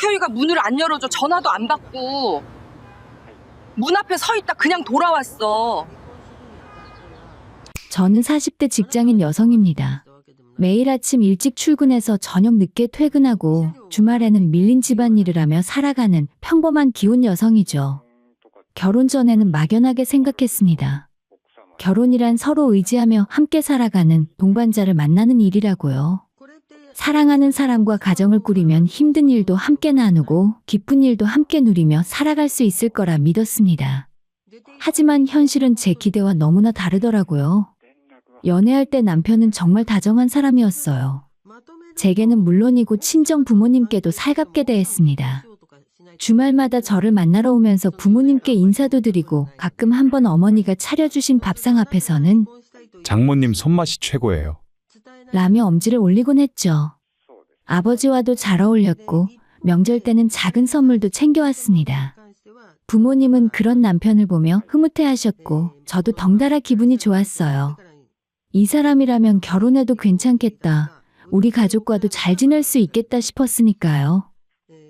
태우이가 문을 안 열어줘. 전화도 안 받고. 문 앞에 서 있다 그냥 돌아왔어. 저는 40대 직장인 여성입니다. 매일 아침 일찍 출근해서 저녁 늦게 퇴근하고 주말에는 밀린 집안일을 하며 살아가는 평범한 기혼 여성이죠. 결혼 전에는 막연하게 생각했습니다. 결혼이란 서로 의지하며 함께 살아가는 동반자를 만나는 일이라고요. 사랑하는 사람과 가정을 꾸리면 힘든 일도 함께 나누고 기쁜 일도 함께 누리며 살아갈 수 있을 거라 믿었습니다. 하지만 현실은 제 기대와 너무나 다르더라고요. 연애할 때 남편은 정말 다정한 사람이었어요. 제게는 물론이고 친정 부모님께도 살갑게 대했습니다. 주말마다 저를 만나러 오면서 부모님께 인사도 드리고 가끔 한번 어머니가 차려주신 밥상 앞에서는 장모님 손맛이 최고예요. 라며 엄지를 올리곤 했죠. 아버지와도 잘 어울렸고 명절 때는 작은 선물도 챙겨왔습니다. 부모님은 그런 남편을 보며 흐뭇해하셨고 저도 덩달아 기분이 좋았어요. 이 사람이라면 결혼해도 괜찮겠다. 우리 가족과도 잘 지낼 수 있겠다 싶었으니까요.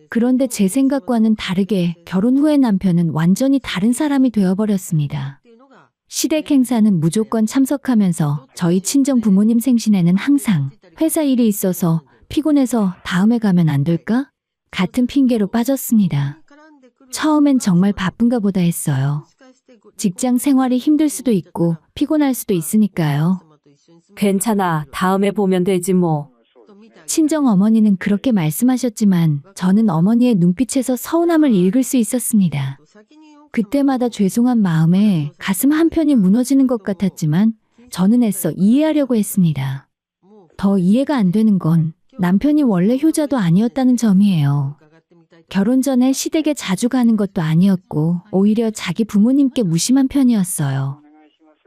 그런데 제 생각과는 다르게 결혼 후에 남편은 완전히 다른 사람이 되어버렸습니다. 시댁 행사는 무조건 참석하면서 저희 친정 부모님 생신에는 항상 회사 일이 있어서 피곤해서 다음에 가면 안 될까? 같은 핑계로 빠졌습니다. 처음엔 정말 바쁜가 보다 했어요. 직장 생활이 힘들 수도 있고 피곤할 수도 있으니까요. 괜찮아. 다음에 보면 되지 뭐. 친정 어머니는 그렇게 말씀하셨지만 저는 어머니의 눈빛에서 서운함을 읽을 수 있었습니다. 그때마다 죄송한 마음에 가슴 한편이 무너지는 것 같았지만 저는 애써 이해하려고 했습니다. 더 이해가 안 되는 건 남편이 원래 효자도 아니었다는 점이에요. 결혼 전에 시댁에 자주 가는 것도 아니었고 오히려 자기 부모님께 무심한 편이었어요.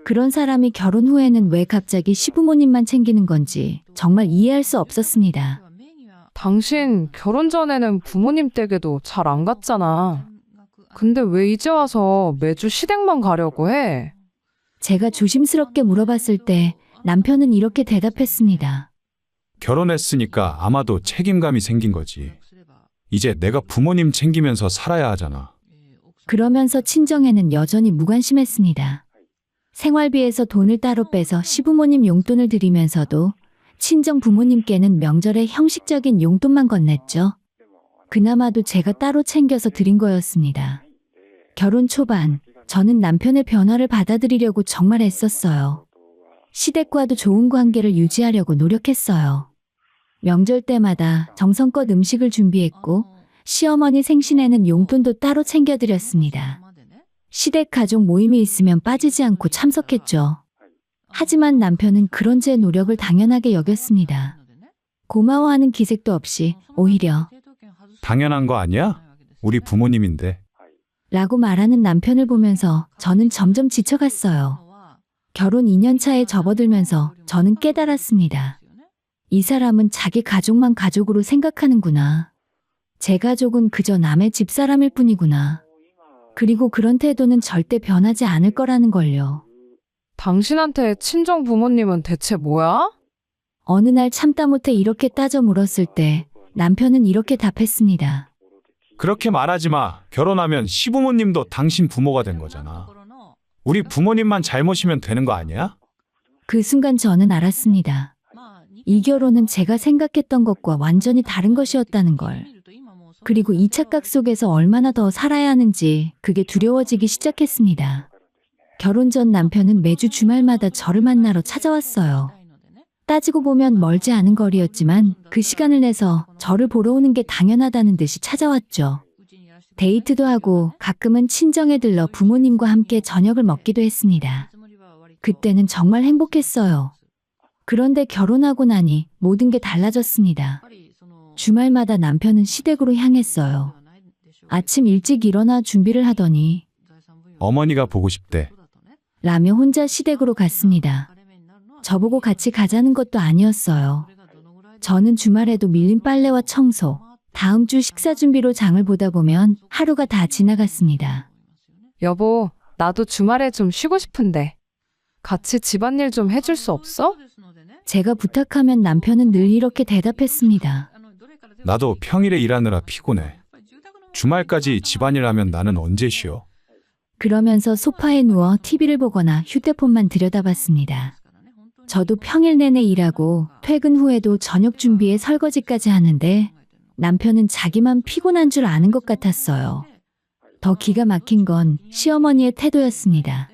그런 사람이 결혼 후에는 왜 갑자기 시부모님만 챙기는 건지 정말 이해할 수 없었습니다. 당신 결혼 전에는 부모님 댁에도 잘 안 갔잖아. 근데 왜 이제 와서 매주 시댁만 가려고 해? 제가 조심스럽게 물어봤을 때 남편은 이렇게 대답했습니다. 결혼했으니까 아마도 책임감이 생긴 거지. 이제 내가 부모님 챙기면서 살아야 하잖아. 그러면서 친정에는 여전히 무관심했습니다. 생활비에서 돈을 따로 빼서 시부모님 용돈을 드리면서도 친정 부모님께는 명절에 형식적인 용돈만 건넸죠. 그나마도 제가 따로 챙겨서 드린 거였습니다. 결혼 초반, 저는 남편의 변화를 받아들이려고 정말 애썼어요. 시댁과도 좋은 관계를 유지하려고 노력했어요. 명절 때마다 정성껏 음식을 준비했고 시어머니 생신에는 용돈도 따로 챙겨드렸습니다. 시댁 가족 모임이 있으면 빠지지 않고 참석했죠. 하지만 남편은 그런 제 노력을 당연하게 여겼습니다. 고마워하는 기색도 없이 오히려 당연한 거 아니야? 우리 부모님인데. 라고 말하는 남편을 보면서 저는 점점 지쳐갔어요. 결혼 2년 차에 접어들면서 저는 깨달았습니다. 이 사람은 자기 가족만 가족으로 생각하는구나. 제 가족은 그저 남의 집사람일 뿐이구나. 그리고 그런 태도는 절대 변하지 않을 거라는 걸요. 당신한테 친정 부모님은 대체 뭐야? 어느 날 참다 못해 이렇게 따져 물었을 때 남편은 이렇게 답했습니다. 그렇게 말하지 마. 결혼하면 시부모님도 당신 부모가 된 거잖아. 우리 부모님만 잘못이면 되는 거 아니야? 그 순간 저는 알았습니다. 이 결혼은 제가 생각했던 것과 완전히 다른 것이었다는 걸. 그리고 이 착각 속에서 얼마나 더 살아야 하는지 그게 두려워지기 시작했습니다. 결혼 전 남편은 매주 주말마다 저를 만나러 찾아왔어요. 따지고 보면 멀지 않은 거리였지만 그 시간을 내서 저를 보러 오는 게 당연하다는 듯이 찾아왔죠. 데이트도 하고 가끔은 친정에 들러 부모님과 함께 저녁을 먹기도 했습니다. 그때는 정말 행복했어요. 그런데 결혼하고 나니 모든 게 달라졌습니다. 주말마다 남편은 시댁으로 향했어요. 아침 일찍 일어나 준비를 하더니 어머니가 보고 싶대. 라며 혼자 시댁으로 갔습니다. 저보고 같이 가자는 것도 아니었어요. 저는 주말에도 밀린 빨래와 청소, 다음 주 식사 준비로 장을 보다 보면 하루가 다 지나갔습니다. 여보, 나도 주말에 좀 쉬고 싶은데. 같이 집안일 좀 해줄 수 없어? 제가 부탁하면 남편은 늘 이렇게 대답했습니다. 나도 평일에 일하느라 피곤해. 주말까지 집안일 하면 나는 언제 쉬어? 그러면서 소파에 누워 TV를 보거나 휴대폰만 들여다봤습니다. 저도 평일 내내 일하고 퇴근 후에도 저녁 준비에 설거지까지 하는데 남편은 자기만 피곤한 줄 아는 것 같았어요. 더 기가 막힌 건 시어머니의 태도였습니다.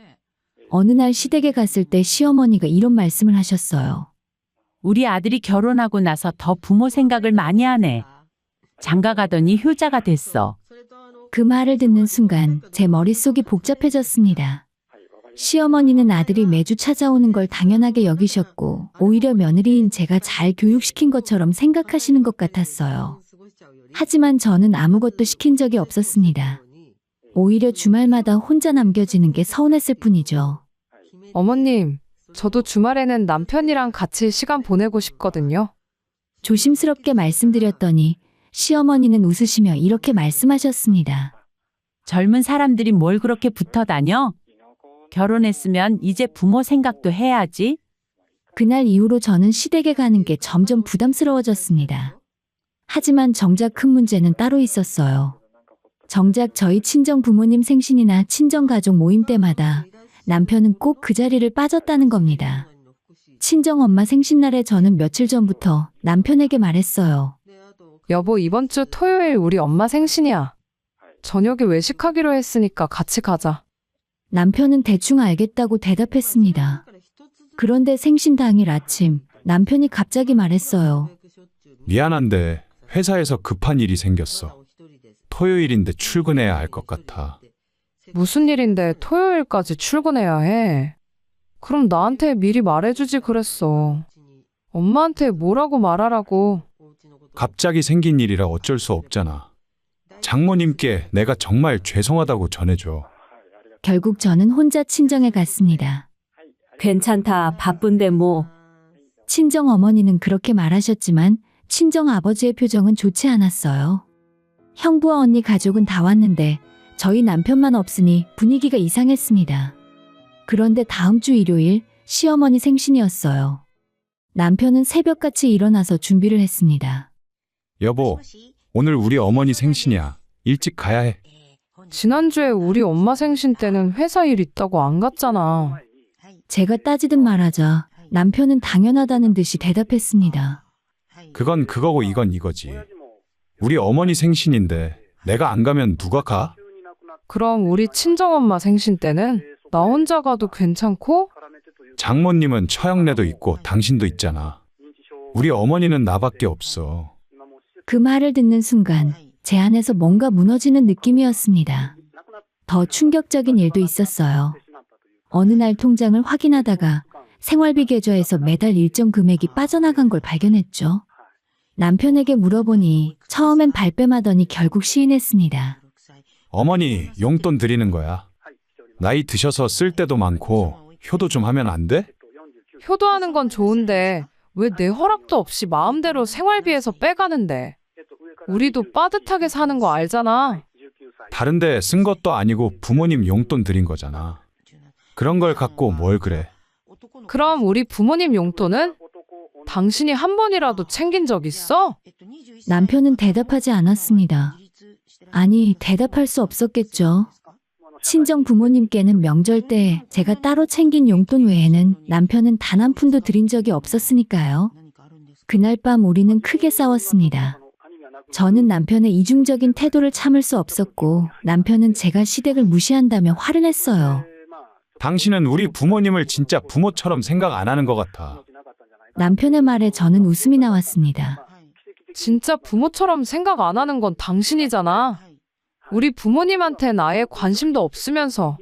어느 날 시댁에 갔을 때 시어머니가 이런 말씀을 하셨어요. 우리 아들이 결혼하고 나서 더 부모 생각을 많이 하네. 장가 가더니 효자가 됐어. 그 말을 듣는 순간 제 머릿속이 복잡해졌습니다. 시어머니는 아들이 매주 찾아오는 걸 당연하게 여기셨고 오히려 며느리인 제가 잘 교육시킨 것처럼 생각하시는 것 같았어요. 하지만 저는 아무것도 시킨 적이 없었습니다. 오히려 주말마다 혼자 남겨지는 게 서운했을 뿐이죠. 어머님, 저도 주말에는 남편이랑 같이 시간 보내고 싶거든요. 조심스럽게 말씀드렸더니 시어머니는 웃으시며 이렇게 말씀하셨습니다. 젊은 사람들이 뭘 그렇게 붙어 다녀? 결혼했으면 이제 부모 생각도 해야지. 그날 이후로 저는 시댁에 가는 게 점점 부담스러워졌습니다. 하지만 정작 큰 문제는 따로 있었어요. 정작 저희 친정 부모님 생신이나 친정 가족 모임 때마다 남편은 꼭 그 자리를 빠졌다는 겁니다. 친정 엄마 생신날에 저는 며칠 전부터 남편에게 말했어요. 여보, 이번 주 토요일 우리 엄마 생신이야. 저녁에 외식하기로 했으니까 같이 가자. 남편은 대충 알겠다고 대답했습니다. 그런데 생신 당일 아침 남편이 갑자기 말했어요. 미안한데 회사에서 급한 일이 생겼어. 토요일인데 출근해야 할 것 같아. 무슨 일인데 토요일까지 출근해야 해? 그럼 나한테 미리 말해주지 그랬어. 엄마한테 뭐라고 말하라고. 갑자기 생긴 일이라 어쩔 수 없잖아. 장모님께 내가 정말 죄송하다고 전해줘. 결국 저는 혼자 친정에 갔습니다. 괜찮다. 바쁜데 뭐. 친정 어머니는 그렇게 말하셨지만 친정 아버지의 표정은 좋지 않았어요. 형부와 언니 가족은 다 왔는데 저희 남편만 없으니 분위기가 이상했습니다. 그런데 다음 주 일요일 시어머니 생신이었어요. 남편은 새벽같이 일어나서 준비를 했습니다. 여보, 오늘 우리 어머니 생신이야. 일찍 가야 해. 지난주에 우리 엄마 생신 때는 회사 일 있다고 안 갔잖아. 제가 따지듯 말하자 남편은 당연하다는 듯이 대답했습니다. 그건 그거고 이건 이거지. 우리 어머니 생신인데 내가 안 가면 누가 가? 그럼 우리 친정엄마 생신 때는 나 혼자 가도 괜찮고? 장모님은 처형내도 있고 당신도 있잖아. 우리 어머니는 나밖에 없어. 그 말을 듣는 순간 제 안에서 뭔가 무너지는 느낌이었습니다. 더 충격적인 일도 있었어요. 어느 날 통장을 확인하다가 생활비 계좌에서 매달 일정 금액이 빠져나간 걸 발견했죠. 남편에게 물어보니 처음엔 발뺌하더니 결국 시인했습니다. 어머니 용돈 드리는 거야. 나이 드셔서 쓸 때도 많고 효도 좀 하면 안 돼? 효도하는 건 좋은데 왜 내 허락도 없이 마음대로 생활비에서 빼가는데? 우리도 빠듯하게 사는 거 알잖아. 다른데 쓴 것도 아니고 부모님 용돈 드린 거잖아. 그런 걸 갖고 뭘 그래? 그럼 우리 부모님 용돈은? 당신이 한 번이라도 챙긴 적 있어? 남편은 대답하지 않았습니다. 아니, 대답할 수 없었겠죠. 친정 부모님께는 명절 때 제가 따로 챙긴 용돈 외에는 남편은 단 한 푼도 드린 적이 없었으니까요. 그날 밤 우리는 크게 싸웠습니다. 저는 남편의 이중적인 태도를 참을 수 없었고 남편은 제가 시댁을 무시한다며 화를 냈어요. 당신은 우리 부모님을 진짜 부모처럼 생각 안 하는 것 같아. 남편의 말에 저는 웃음이 나왔습니다. 진짜 부모처럼 생각 안 하는 건 당신이잖아. 우리 부모님한텐 아예 관심도 없으면서.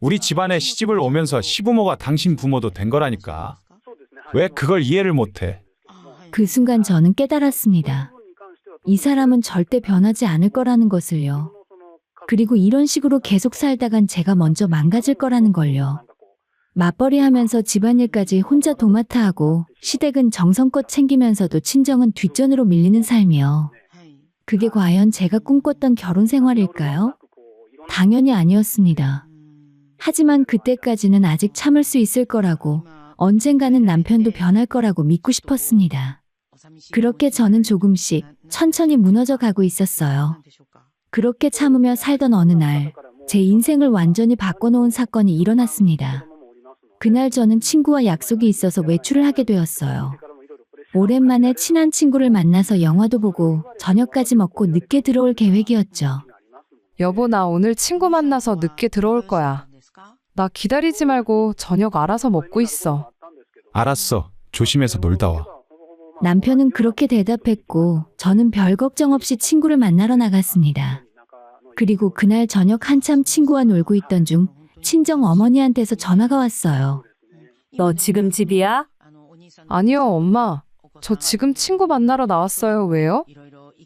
우리 집안에 시집을 오면서 시부모가 당신 부모도 된 거라니까. 왜 그걸 이해를 못해? 그 순간 저는 깨달았습니다. 이 사람은 절대 변하지 않을 거라는 것을요. 그리고 이런 식으로 계속 살다간 제가 먼저 망가질 거라는 걸요. 맞벌이하면서 집안일까지 혼자 도맡아 하고 시댁은 정성껏 챙기면서도 친정은 뒷전으로 밀리는 삶이요. 그게 과연 제가 꿈꿨던 결혼 생활일까요? 당연히 아니었습니다. 하지만 그때까지는 아직 참을 수 있을 거라고, 언젠가는 남편도 변할 거라고 믿고 싶었습니다. 그렇게 저는 조금씩 천천히 무너져 가고 있었어요. 그렇게 참으며 살던 어느 날, 제 인생을 완전히 바꿔놓은 사건이 일어났습니다. 그날 저는 친구와 약속이 있어서 외출을 하게 되었어요. 오랜만에 친한 친구를 만나서 영화도 보고 저녁까지 먹고 늦게 들어올 계획이었죠. 여보, 나 오늘 친구 만나서 늦게 들어올 거야. 나 기다리지 말고 저녁 알아서 먹고 있어. 알았어. 조심해서 놀다 와. 남편은 그렇게 대답했고 저는 별 걱정 없이 친구를 만나러 나갔습니다. 그리고 그날 저녁 한참 친구와 놀고 있던 중 친정 어머니한테서 전화가 왔어요. 너 지금 집이야? 아니요, 엄마. 저 지금 친구 만나러 나왔어요. 왜요?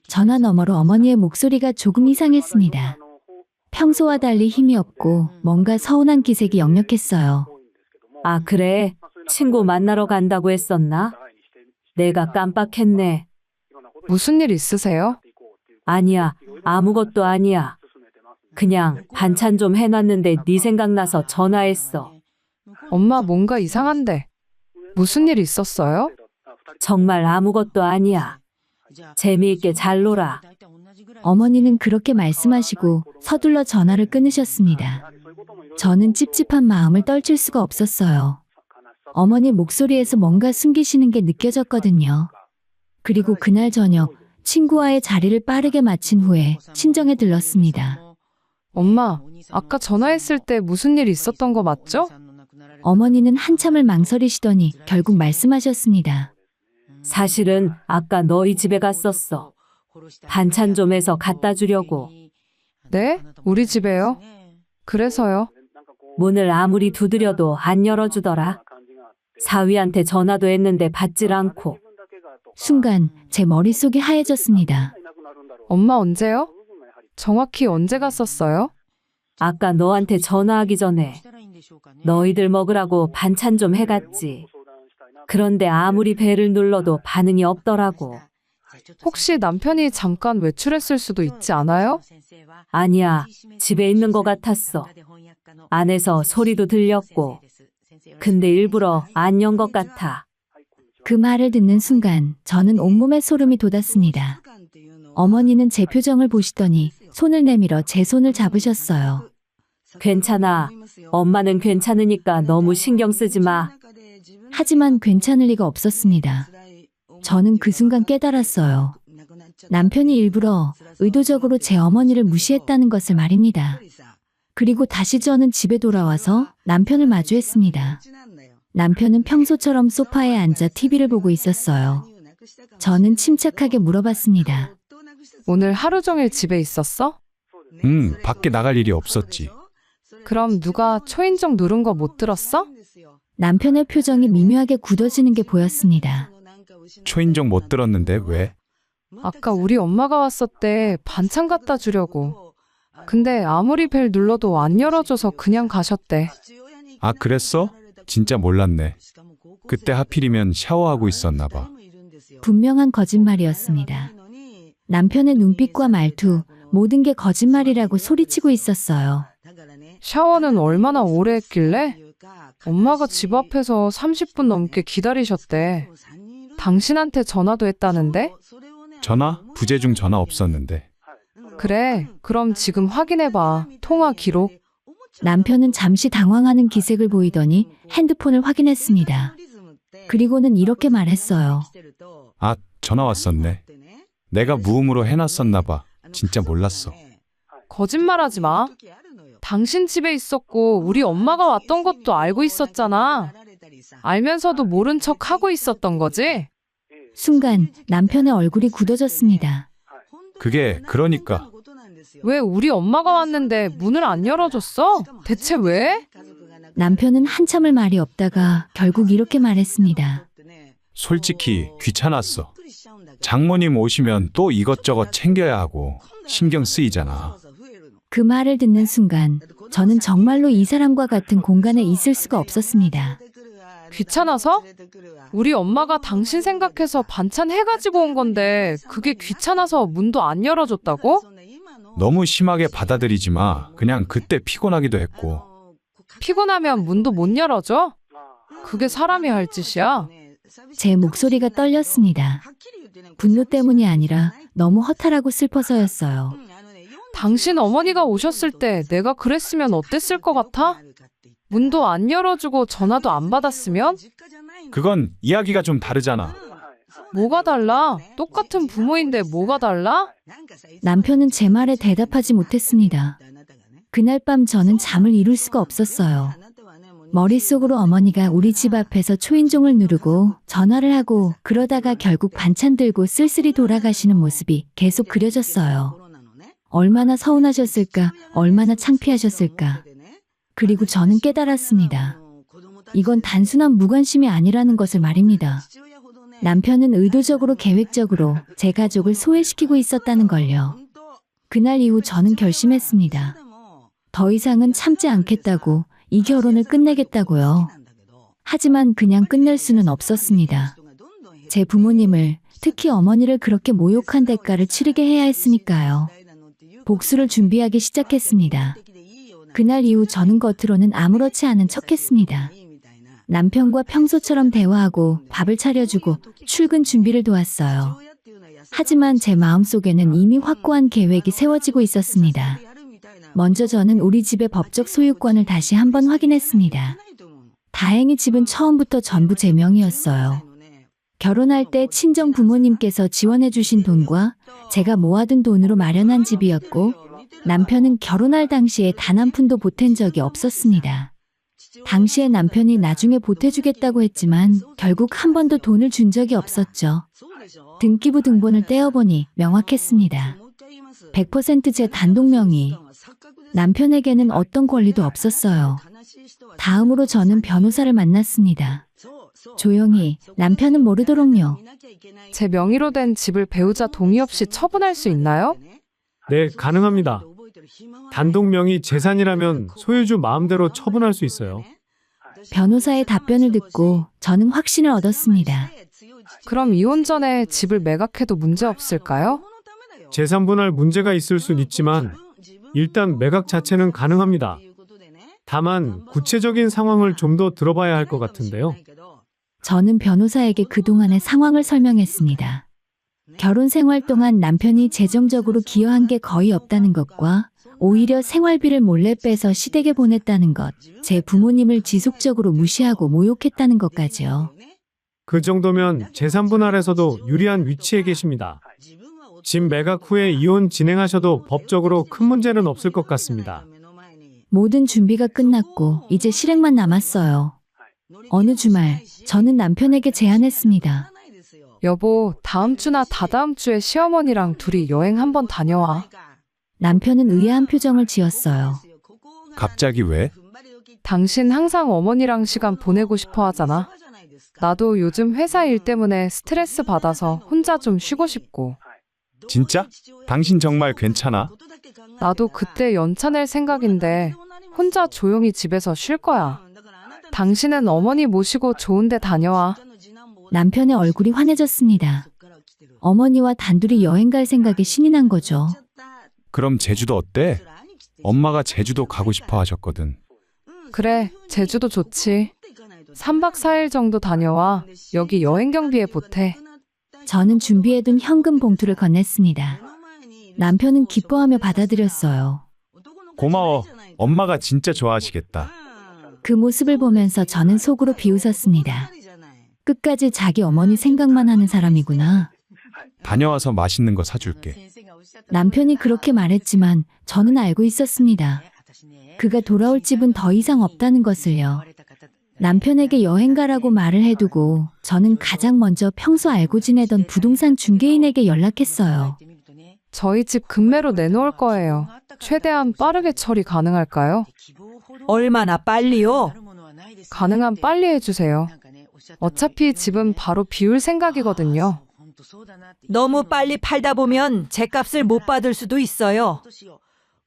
전화 너머로 어머니의 목소리가 조금 이상했습니다. 평소와 달리 힘이 없고 뭔가 서운한 기색이 역력했어요. 아, 그래. 친구 만나러 간다고 했었나? 내가 깜빡했네. 무슨 일 있으세요? 아니야, 아무것도 아니야. 그냥 반찬 좀 해놨는데 네 생각나서 전화했어. 엄마, 뭔가 이상한데. 무슨 일 있었어요? 정말 아무것도 아니야. 재미있게 잘 놀아. 어머니는 그렇게 말씀하시고 서둘러 전화를 끊으셨습니다. 저는 찝찝한 마음을 떨칠 수가 없었어요. 어머니 목소리에서 뭔가 숨기시는 게 느껴졌거든요. 그리고 그날 저녁 친구와의 자리를 빠르게 마친 후에 친정에 들렀습니다. 엄마, 아까 전화했을 때 무슨 일 있었던 거 맞죠? 어머니는 한참을 망설이시더니 결국 말씀하셨습니다. 사실은 아까 너희 집에 갔었어. 반찬 좀 해서 갖다 주려고. 네? 우리 집에요? 그래서요? 문을 아무리 두드려도 안 열어주더라. 사위한테 전화도 했는데 받질 않고. 순간 제 머릿속이 하얘졌습니다. 엄마, 언제요? 정확히 언제 갔었어요? 아까 너한테 전화하기 전에 너희들 먹으라고 반찬 좀 해갔지. 그런데 아무리 배를 눌러도 반응이 없더라고. 혹시 남편이 잠깐 외출했을 수도 있지 않아요? 아니야, 집에 있는 것 같았어. 안에서 소리도 들렸고. 근데 일부러 안 연 것 같아. 그 말을 듣는 순간 저는 온몸에 소름이 돋았습니다. 어머니는 제 표정을 보시더니 손을 내밀어 제 손을 잡으셨어요. 괜찮아. 엄마는 괜찮으니까 너무 신경 쓰지 마. 하지만 괜찮을 리가 없었습니다. 저는 그 순간 깨달았어요. 남편이 일부러 의도적으로 제 어머니를 무시했다는 것을 말입니다. 그리고 다시 저는 집에 돌아와서 남편을 마주했습니다. 남편은 평소처럼 소파에 앉아 TV를 보고 있었어요. 저는 침착하게 물어봤습니다. 오늘 하루 종일 집에 있었어? 밖에 나갈 일이 없었지. 그럼 누가 초인종 누른 거 못 들었어? 남편의 표정이 미묘하게 굳어지는 게 보였습니다. 초인종 못 들었는데 왜? 아까 우리 엄마가 왔을 때 반찬 갖다 주려고. 근데 아무리 벨 눌러도 안 열어줘서 그냥 가셨대. 아, 그랬어? 진짜 몰랐네. 그때 하필이면 샤워하고 있었나 봐. 분명한 거짓말이었습니다. 남편의 눈빛과 말투, 모든 게 거짓말이라고 소리치고 있었어요. 샤워는 얼마나 오래 했길래? 엄마가 집 앞에서 30분 넘게 기다리셨대. 당신한테 전화도 했다는데? 전화? 부재 중 전화 없었는데. 그래, 그럼 지금 확인해봐. 통화 기록. 남편은 잠시 당황하는 기색을 보이더니 핸드폰을 확인했습니다. 그리고는 이렇게 말했어요. 아, 전화 왔었네. 내가 무음으로 해놨었나 봐. 진짜 몰랐어. 거짓말하지 마. 당신 집에 있었고 우리 엄마가 왔던 것도 알고 있었잖아. 알면서도 모른 척 하고 있었던 거지? 순간 남편의 얼굴이 굳어졌습니다. 그게 그러니까 왜 우리 엄마가 왔는데 문을 안 열어줬어? 대체 왜? 남편은 한참을 말이 없다가 결국 이렇게 말했습니다. 솔직히 귀찮았어. 장모님 오시면 또 이것저것 챙겨야 하고 신경 쓰이잖아. 그 말을 듣는 순간 저는 정말로 이 사람과 같은 공간에 있을 수가 없었습니다. 귀찮아서? 우리 엄마가 당신 생각해서 반찬 해가지고 온 건데 그게 귀찮아서 문도 안 열어줬다고? 너무 심하게 받아들이지 마. 그냥 그때 피곤하기도 했고. 피곤하면 문도 못 열어줘? 그게 사람이 할 짓이야? 제 목소리가 떨렸습니다. 분노 때문이 아니라 너무 허탈하고 슬퍼서였어요. 당신 어머니가 오셨을 때 내가 그랬으면 어땠을 것 같아? 문도 안 열어주고 전화도 안 받았으면? 그건 이야기가 좀 다르잖아. 뭐가 달라? 똑같은 부모인데 뭐가 달라? 남편은 제 말에 대답하지 못했습니다. 그날 밤 저는 잠을 이룰 수가 없었어요. 머릿속으로 어머니가 우리 집 앞에서 초인종을 누르고 전화를 하고 그러다가 결국 반찬 들고 쓸쓸히 돌아가시는 모습이 계속 그려졌어요. 얼마나 서운하셨을까, 얼마나 창피하셨을까. 그리고 저는 깨달았습니다. 이건 단순한 무관심이 아니라는 것을 말입니다. 남편은 의도적으로 계획적으로 제 가족을 소외시키고 있었다는 걸요. 그날 이후 저는 결심했습니다. 더 이상은 참지 않겠다고, 이 결혼을 끝내겠다고요. 하지만 그냥 끝낼 수는 없었습니다. 제 부모님을, 특히 어머니를 그렇게 모욕한 대가를 치르게 해야 했으니까요. 복수를 준비하기 시작했습니다. 그날 이후 저는 겉으로는 아무렇지 않은 척했습니다. 남편과 평소처럼 대화하고 밥을 차려주고 출근 준비를 도왔어요. 하지만 제 마음속에는 이미 확고한 계획이 세워지고 있었습니다. 먼저 저는 우리 집의 법적 소유권을 다시 한번 확인했습니다. 다행히 집은 처음부터 전부 제 명이었어요. 결혼할 때 친정 부모님께서 지원해 주신 돈과 제가 모아둔 돈으로 마련한 집이었고, 남편은 결혼할 당시에 단 한 푼도 보탠 적이 없었습니다. 당시에 남편이 나중에 보태주겠다고 했지만 결국 한 번도 돈을 준 적이 없었죠. 등기부 등본을 떼어보니 명확했습니다. 100% 제 단독 명의. 남편에게는 어떤 권리도 없었어요. 다음으로 저는 변호사를 만났습니다. 조용히, 남편은 모르도록요. 제 명의로 된 집을 배우자 동의 없이 처분할 수 있나요? 네, 가능합니다. 단독 명의 재산이라면 소유주 마음대로 처분할 수 있어요. 변호사의 답변을 듣고 저는 확신을 얻었습니다. 그럼 이혼 전에 집을 매각해도 문제 없을까요? 재산 분할 문제가 있을 순 있지만 일단 매각 자체는 가능합니다. 다만 구체적인 상황을 좀 더 들어봐야 할 것 같은데요. 저는 변호사에게 그동안의 상황을 설명했습니다. 결혼 생활 동안 남편이 재정적으로 기여한 게 거의 없다는 것과 오히려 생활비를 몰래 빼서 시댁에 보냈다는 것, 제 부모님을 지속적으로 무시하고 모욕했다는 것까지요. 그 정도면 재산 분할에서도 유리한 위치에 계십니다. 집 매각 후에 이혼 진행하셔도 법적으로 큰 문제는 없을 것 같습니다. 모든 준비가 끝났고 이제 실행만 남았어요. 어느 주말, 저는 남편에게 제안했습니다. 여보, 다음 주나 다다음 주에 시어머니랑 둘이 여행 한번 다녀와. 남편은 의아한 표정을 지었어요. 갑자기 왜? 당신 항상 어머니랑 시간 보내고 싶어 하잖아. 나도 요즘 회사 일 때문에 스트레스 받아서 혼자 좀 쉬고 싶고. 진짜? 당신 정말 괜찮아? 나도 그때 연차 낼 생각인데 혼자 조용히 집에서 쉴 거야. 당신은 어머니 모시고 좋은 데 다녀와. 남편의 얼굴이 환해졌습니다. 어머니와 단둘이 여행 갈 생각에 신이 난 거죠. 그럼 제주도 어때? 엄마가 제주도 가고 싶어 하셨거든. 그래, 제주도 좋지. 3박 4일 정도 다녀와. 여기 여행 경비에 보태. 저는 준비해둔 현금 봉투를 건넸습니다. 남편은 기뻐하며 받아들였어요. 고마워. 엄마가 진짜 좋아하시겠다. 그 모습을 보면서 저는 속으로 비웃었습니다. 끝까지 자기 어머니 생각만 하는 사람이구나. 다녀와서 맛있는 거 사줄게. 남편이 그렇게 말했지만 저는 알고 있었습니다. 그가 돌아올 집은 더 이상 없다는 것을요. 남편에게 여행 가라고 말을 해두고 저는 가장 먼저 평소 알고 지내던 부동산 중개인에게 연락했어요. 저희 집 급매로 내놓을 거예요. 최대한 빠르게 처리 가능할까요? 얼마나 빨리요? 가능한 빨리 해주세요. 어차피 집은 바로 비울 생각이거든요. 너무 빨리 팔다 보면 제값을 못 받을 수도 있어요.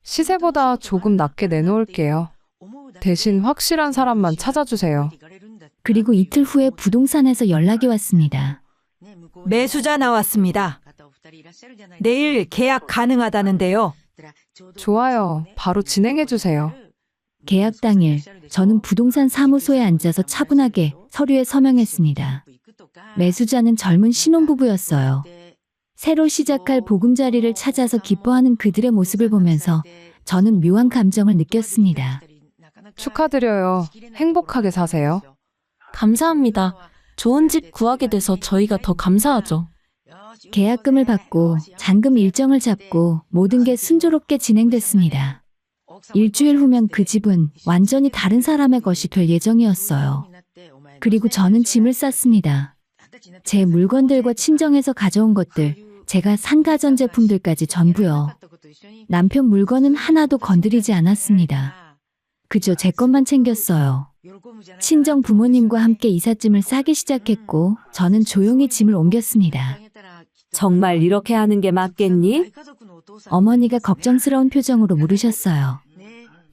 시세보다 조금 낮게 내놓을게요. 대신 확실한 사람만 찾아주세요. 그리고 이틀 후에 부동산에서 연락이 왔습니다. 매수자 나왔습니다. 내일 계약 가능하다는데요. 좋아요. 바로 진행해주세요. 계약 당일 저는 부동산 사무소에 앉아서 차분하게 서류에 서명했습니다. 매수자는 젊은 신혼부부였어요. 새로 시작할 보금자리를 찾아서 기뻐하는 그들의 모습을 보면서 저는 묘한 감정을 느꼈습니다. 축하드려요. 행복하게 사세요. 감사합니다. 좋은 집 구하게 돼서 저희가 더 감사하죠. 계약금을 받고 잔금 일정을 잡고 모든 게 순조롭게 진행됐습니다. 일주일 후면 그 집은 완전히 다른 사람의 것이 될 예정이었어요. 그리고 저는 짐을 쌌습니다. 제 물건들과 친정에서 가져온 것들, 제가 산 가전제품들까지 전부요. 남편 물건은 하나도 건드리지 않았습니다. 그저 제 것만 챙겼어요. 친정 부모님과 함께 이삿짐을 싸기 시작했고 저는 조용히 짐을 옮겼습니다. 정말 이렇게 하는 게 맞겠니? 어머니가 걱정스러운 표정으로 물으셨어요.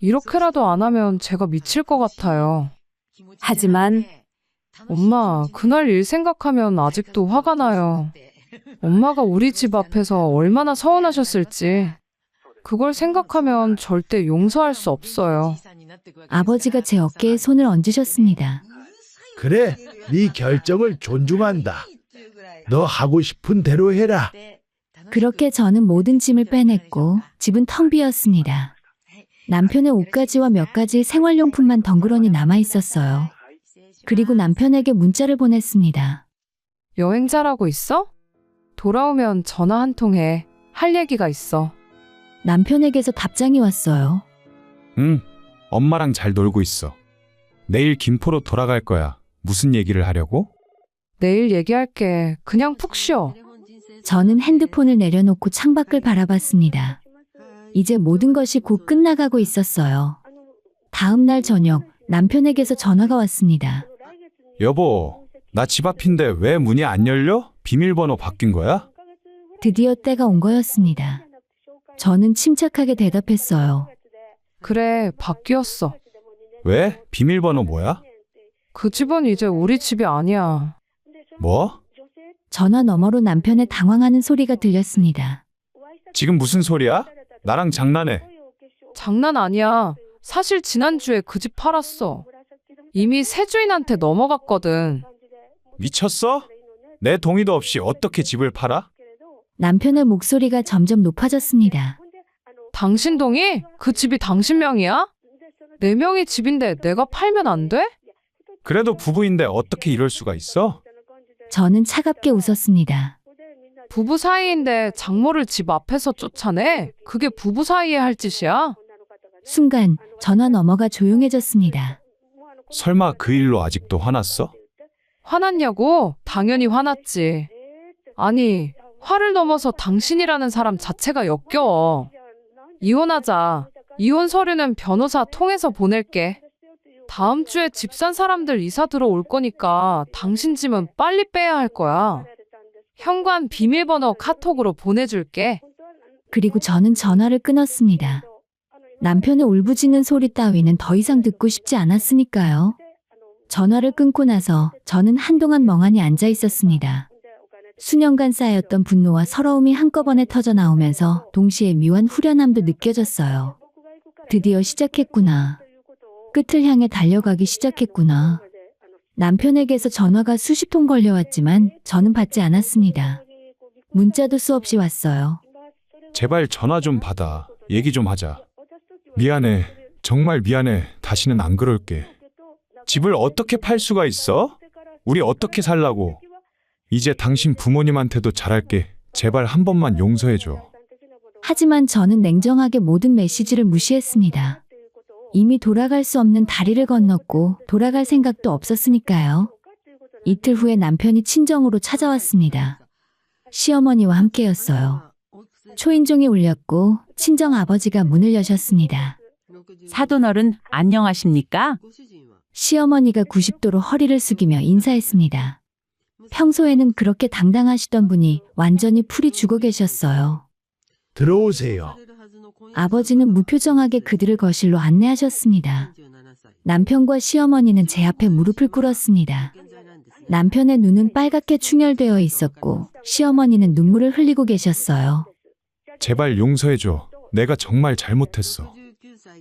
이렇게라도 안 하면 제가 미칠 것 같아요. 하지만 엄마, 그날 일 생각하면 아직도 화가 나요. 엄마가 우리 집 앞에서 얼마나 서운하셨을지. 그걸 생각하면 절대 용서할 수 없어요. 아버지가 제 어깨에 손을 얹으셨습니다. 그래, 네 결정을 존중한다. 너 하고 싶은 대로 해라. 그렇게 저는 모든 짐을 빼냈고 집은 텅 비었습니다. 남편의 옷가지와 몇 가지 생활용품만 덩그러니 남아 있었어요. 그리고 남편에게 문자를 보냈습니다. 여행 잘하고 있어? 돌아오면 전화 한 통 해. 할 얘기가 있어. 남편에게서 답장이 왔어요. 응, 엄마랑 잘 놀고 있어. 내일 김포로 돌아갈 거야. 무슨 얘기를 하려고? 내일 얘기할게. 그냥 푹 쉬어. 저는 핸드폰을 내려놓고 창밖을 바라봤습니다. 이제 모든 것이 곧 끝나가고 있었어요. 다음 날 저녁 남편에게서 전화가 왔습니다. 여보, 나 집 앞인데 왜 문이 안 열려? 비밀번호 바뀐 거야? 드디어 때가 온 거였습니다. 저는 침착하게 대답했어요. 그래, 바뀌었어. 왜? 비밀번호 뭐야? 그 집은 이제 우리 집이 아니야. 뭐? 전화 너머로 남편의 당황하는 소리가 들렸습니다. 지금 무슨 소리야? 나랑 장난해. 장난 아니야. 사실 지난주에 그 집 팔았어. 이미 새 주인한테 넘어갔거든. 미쳤어? 내 동의도 없이 어떻게 집을 팔아? 남편의 목소리가 점점 높아졌습니다. 당신 동의? 그 집이 당신 명이야? 내 명의 집인데 내가 팔면 안 돼? 그래도 부부인데 어떻게 이럴 수가 있어? 저는 차갑게 웃었습니다. 부부 사이인데 장모를 집 앞에서 쫓아내? 그게 부부 사이에 할 짓이야? 순간 전화 너머가 조용해졌습니다. 설마 그 일로 아직도 화났어? 화났냐고? 당연히 화났지. 아니, 화를 넘어서 당신이라는 사람 자체가 역겨워. 이혼하자. 이혼 서류는 변호사 통해서 보낼게. 다음 주에 집 산 사람들 이사 들어올 거니까 당신 짐은 빨리 빼야 할 거야. 현관 비밀번호 카톡으로 보내줄게. 그리고 저는 전화를 끊었습니다. 남편의 울부짖는 소리 따위는 더 이상 듣고 싶지 않았으니까요. 전화를 끊고 나서 저는 한동안 멍하니 앉아 있었습니다. 수년간 쌓였던 분노와 서러움이 한꺼번에 터져 나오면서 동시에 묘한 후련함도 느껴졌어요. 드디어 시작했구나. 끝을 향해 달려가기 시작했구나. 남편에게서 전화가 수십 통 걸려왔지만 저는 받지 않았습니다. 문자도 수없이 왔어요. 제발 전화 좀 받아. 얘기 좀 하자. 미안해. 정말 미안해. 다시는 안 그럴게. 집을 어떻게 팔 수가 있어? 우리 어떻게 살라고? 이제 당신 부모님한테도 잘할게. 제발 한 번만 용서해줘. 하지만 저는 냉정하게 모든 메시지를 무시했습니다. 이미 돌아갈 수 없는 다리를 건넜고 돌아갈 생각도 없었으니까요. 이틀 후에 남편이 친정으로 찾아왔습니다. 시어머니와 함께였어요. 초인종이 울렸고 친정 아버지가 문을 여셨습니다. 사돈어른 안녕하십니까? 시어머니가 90도로 허리를 숙이며 인사했습니다. 평소에는 그렇게 당당하시던 분이 완전히 풀이 죽어 계셨어요. 들어오세요. 아버지는 무표정하게 그들을 거실로 안내하셨습니다. 남편과 시어머니는 제 앞에 무릎을 꿇었습니다. 남편의 눈은 빨갛게 충혈되어 있었고 시어머니는 눈물을 흘리고 계셨어요. 제발 용서해줘. 내가 정말 잘못했어.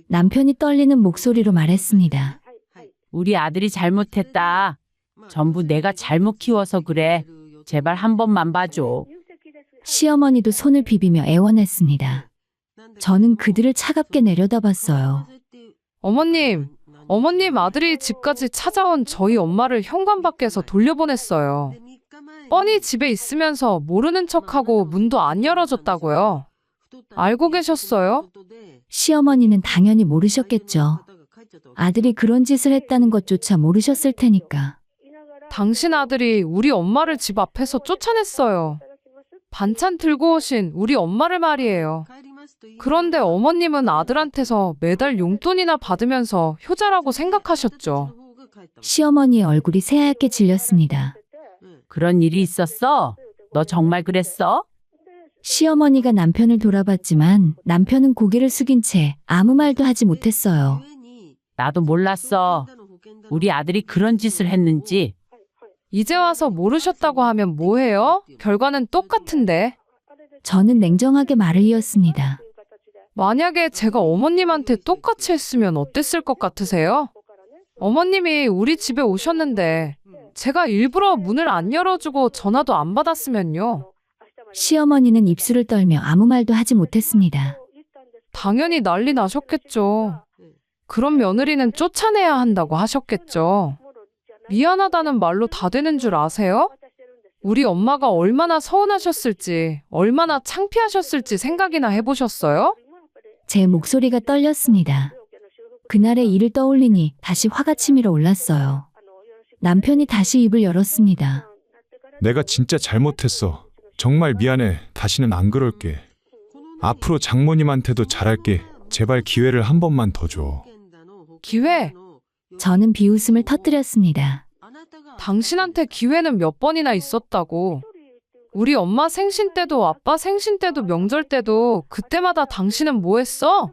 남편이 떨리는 목소리로 말했습니다. 우리 아들이 잘못했다. 전부 내가 잘못 키워서 그래. 제발 한 번만 봐줘. 시어머니도 손을 비비며 애원했습니다. 저는 그들을 차갑게 내려다봤어요. 어머님 아들이 집까지 찾아온 저희 엄마를 현관밖에서 돌려보냈어요. 뻔히 집에 있으면서 모르는 척하고 문도 안 열어줬다고요. 알고 계셨어요? 시어머니는 당연히 모르셨겠죠. 아들이 그런 짓을 했다는 것조차 모르셨을 테니까. 당신 아들이 우리 엄마를 집 앞에서 쫓아냈어요. 반찬 들고 오신 우리 엄마를 말이에요. 그런데 어머님은 아들한테서 매달 용돈이나 받으면서 효자라고 생각하셨죠. 시어머니의 얼굴이 새하얗게 질렸습니다. 그런 일이 있었어? 너 정말 그랬어? 시어머니가 남편을 돌아봤지만 남편은 고개를 숙인 채 아무 말도 하지 못했어요. 나도 몰랐어. 우리 아들이 그런 짓을 했는지. 이제 와서 모르셨다고 하면 뭐해요? 결과는 똑같은데. 저는 냉정하게 말을 이었습니다. 만약에 제가 어머님한테 똑같이 했으면 어땠을 것 같으세요? 어머님이 우리 집에 오셨는데 제가 일부러 문을 안 열어주고 전화도 안 받았으면요. 시어머니는 입술을 떨며 아무 말도 하지 못했습니다. 당연히 난리 나셨겠죠. 그런 며느리는 쫓아내야 한다고 하셨겠죠. 미안하다는 말로 다 되는 줄 아세요? 우리 엄마가 얼마나 서운하셨을지, 얼마나 창피하셨을지 생각이나 해보셨어요? 제 목소리가 떨렸습니다. 그날의 일을 떠올리니 다시 화가 치밀어 올랐어요. 남편이 다시 입을 열었습니다. 내가 진짜 잘못했어. 정말 미안해. 다시는 안 그럴게. 앞으로 장모님한테도 잘할게. 제발 기회를 한 번만 더 줘. 기회? 저는 비웃음을 터뜨렸습니다. 당신한테 기회는 몇 번이나 있었다고. 우리 엄마 생신 때도 아빠 생신 때도 명절 때도 그때마다 당신은 뭐 했어?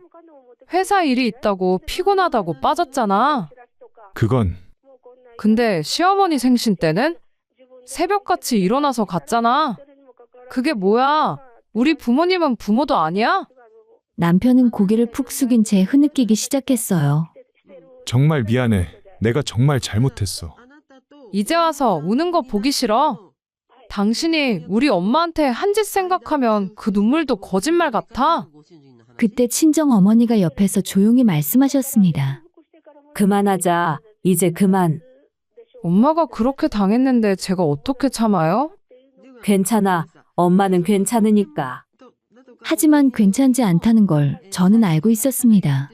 회사 일이 있다고 피곤하다고 빠졌잖아. 그건 근데 시어머니 생신 때는 새벽같이 일어나서 갔잖아. 그게 뭐야? 우리 부모님은 부모도 아니야? 남편은 고개를 푹 숙인 채 흐느끼기 시작했어요. 정말 미안해. 내가 정말 잘못했어. 이제 와서 우는 거 보기 싫어. 당신이 우리 엄마한테 한 짓 생각하면 그 눈물도 거짓말 같아. 그때 친정 어머니가 옆에서 조용히 말씀하셨습니다. 그만하자. 이제 그만. 엄마가 그렇게 당했는데 제가 어떻게 참아요? 괜찮아. 엄마는 괜찮으니까. 하지만 괜찮지 않다는 걸 저는 알고 있었습니다.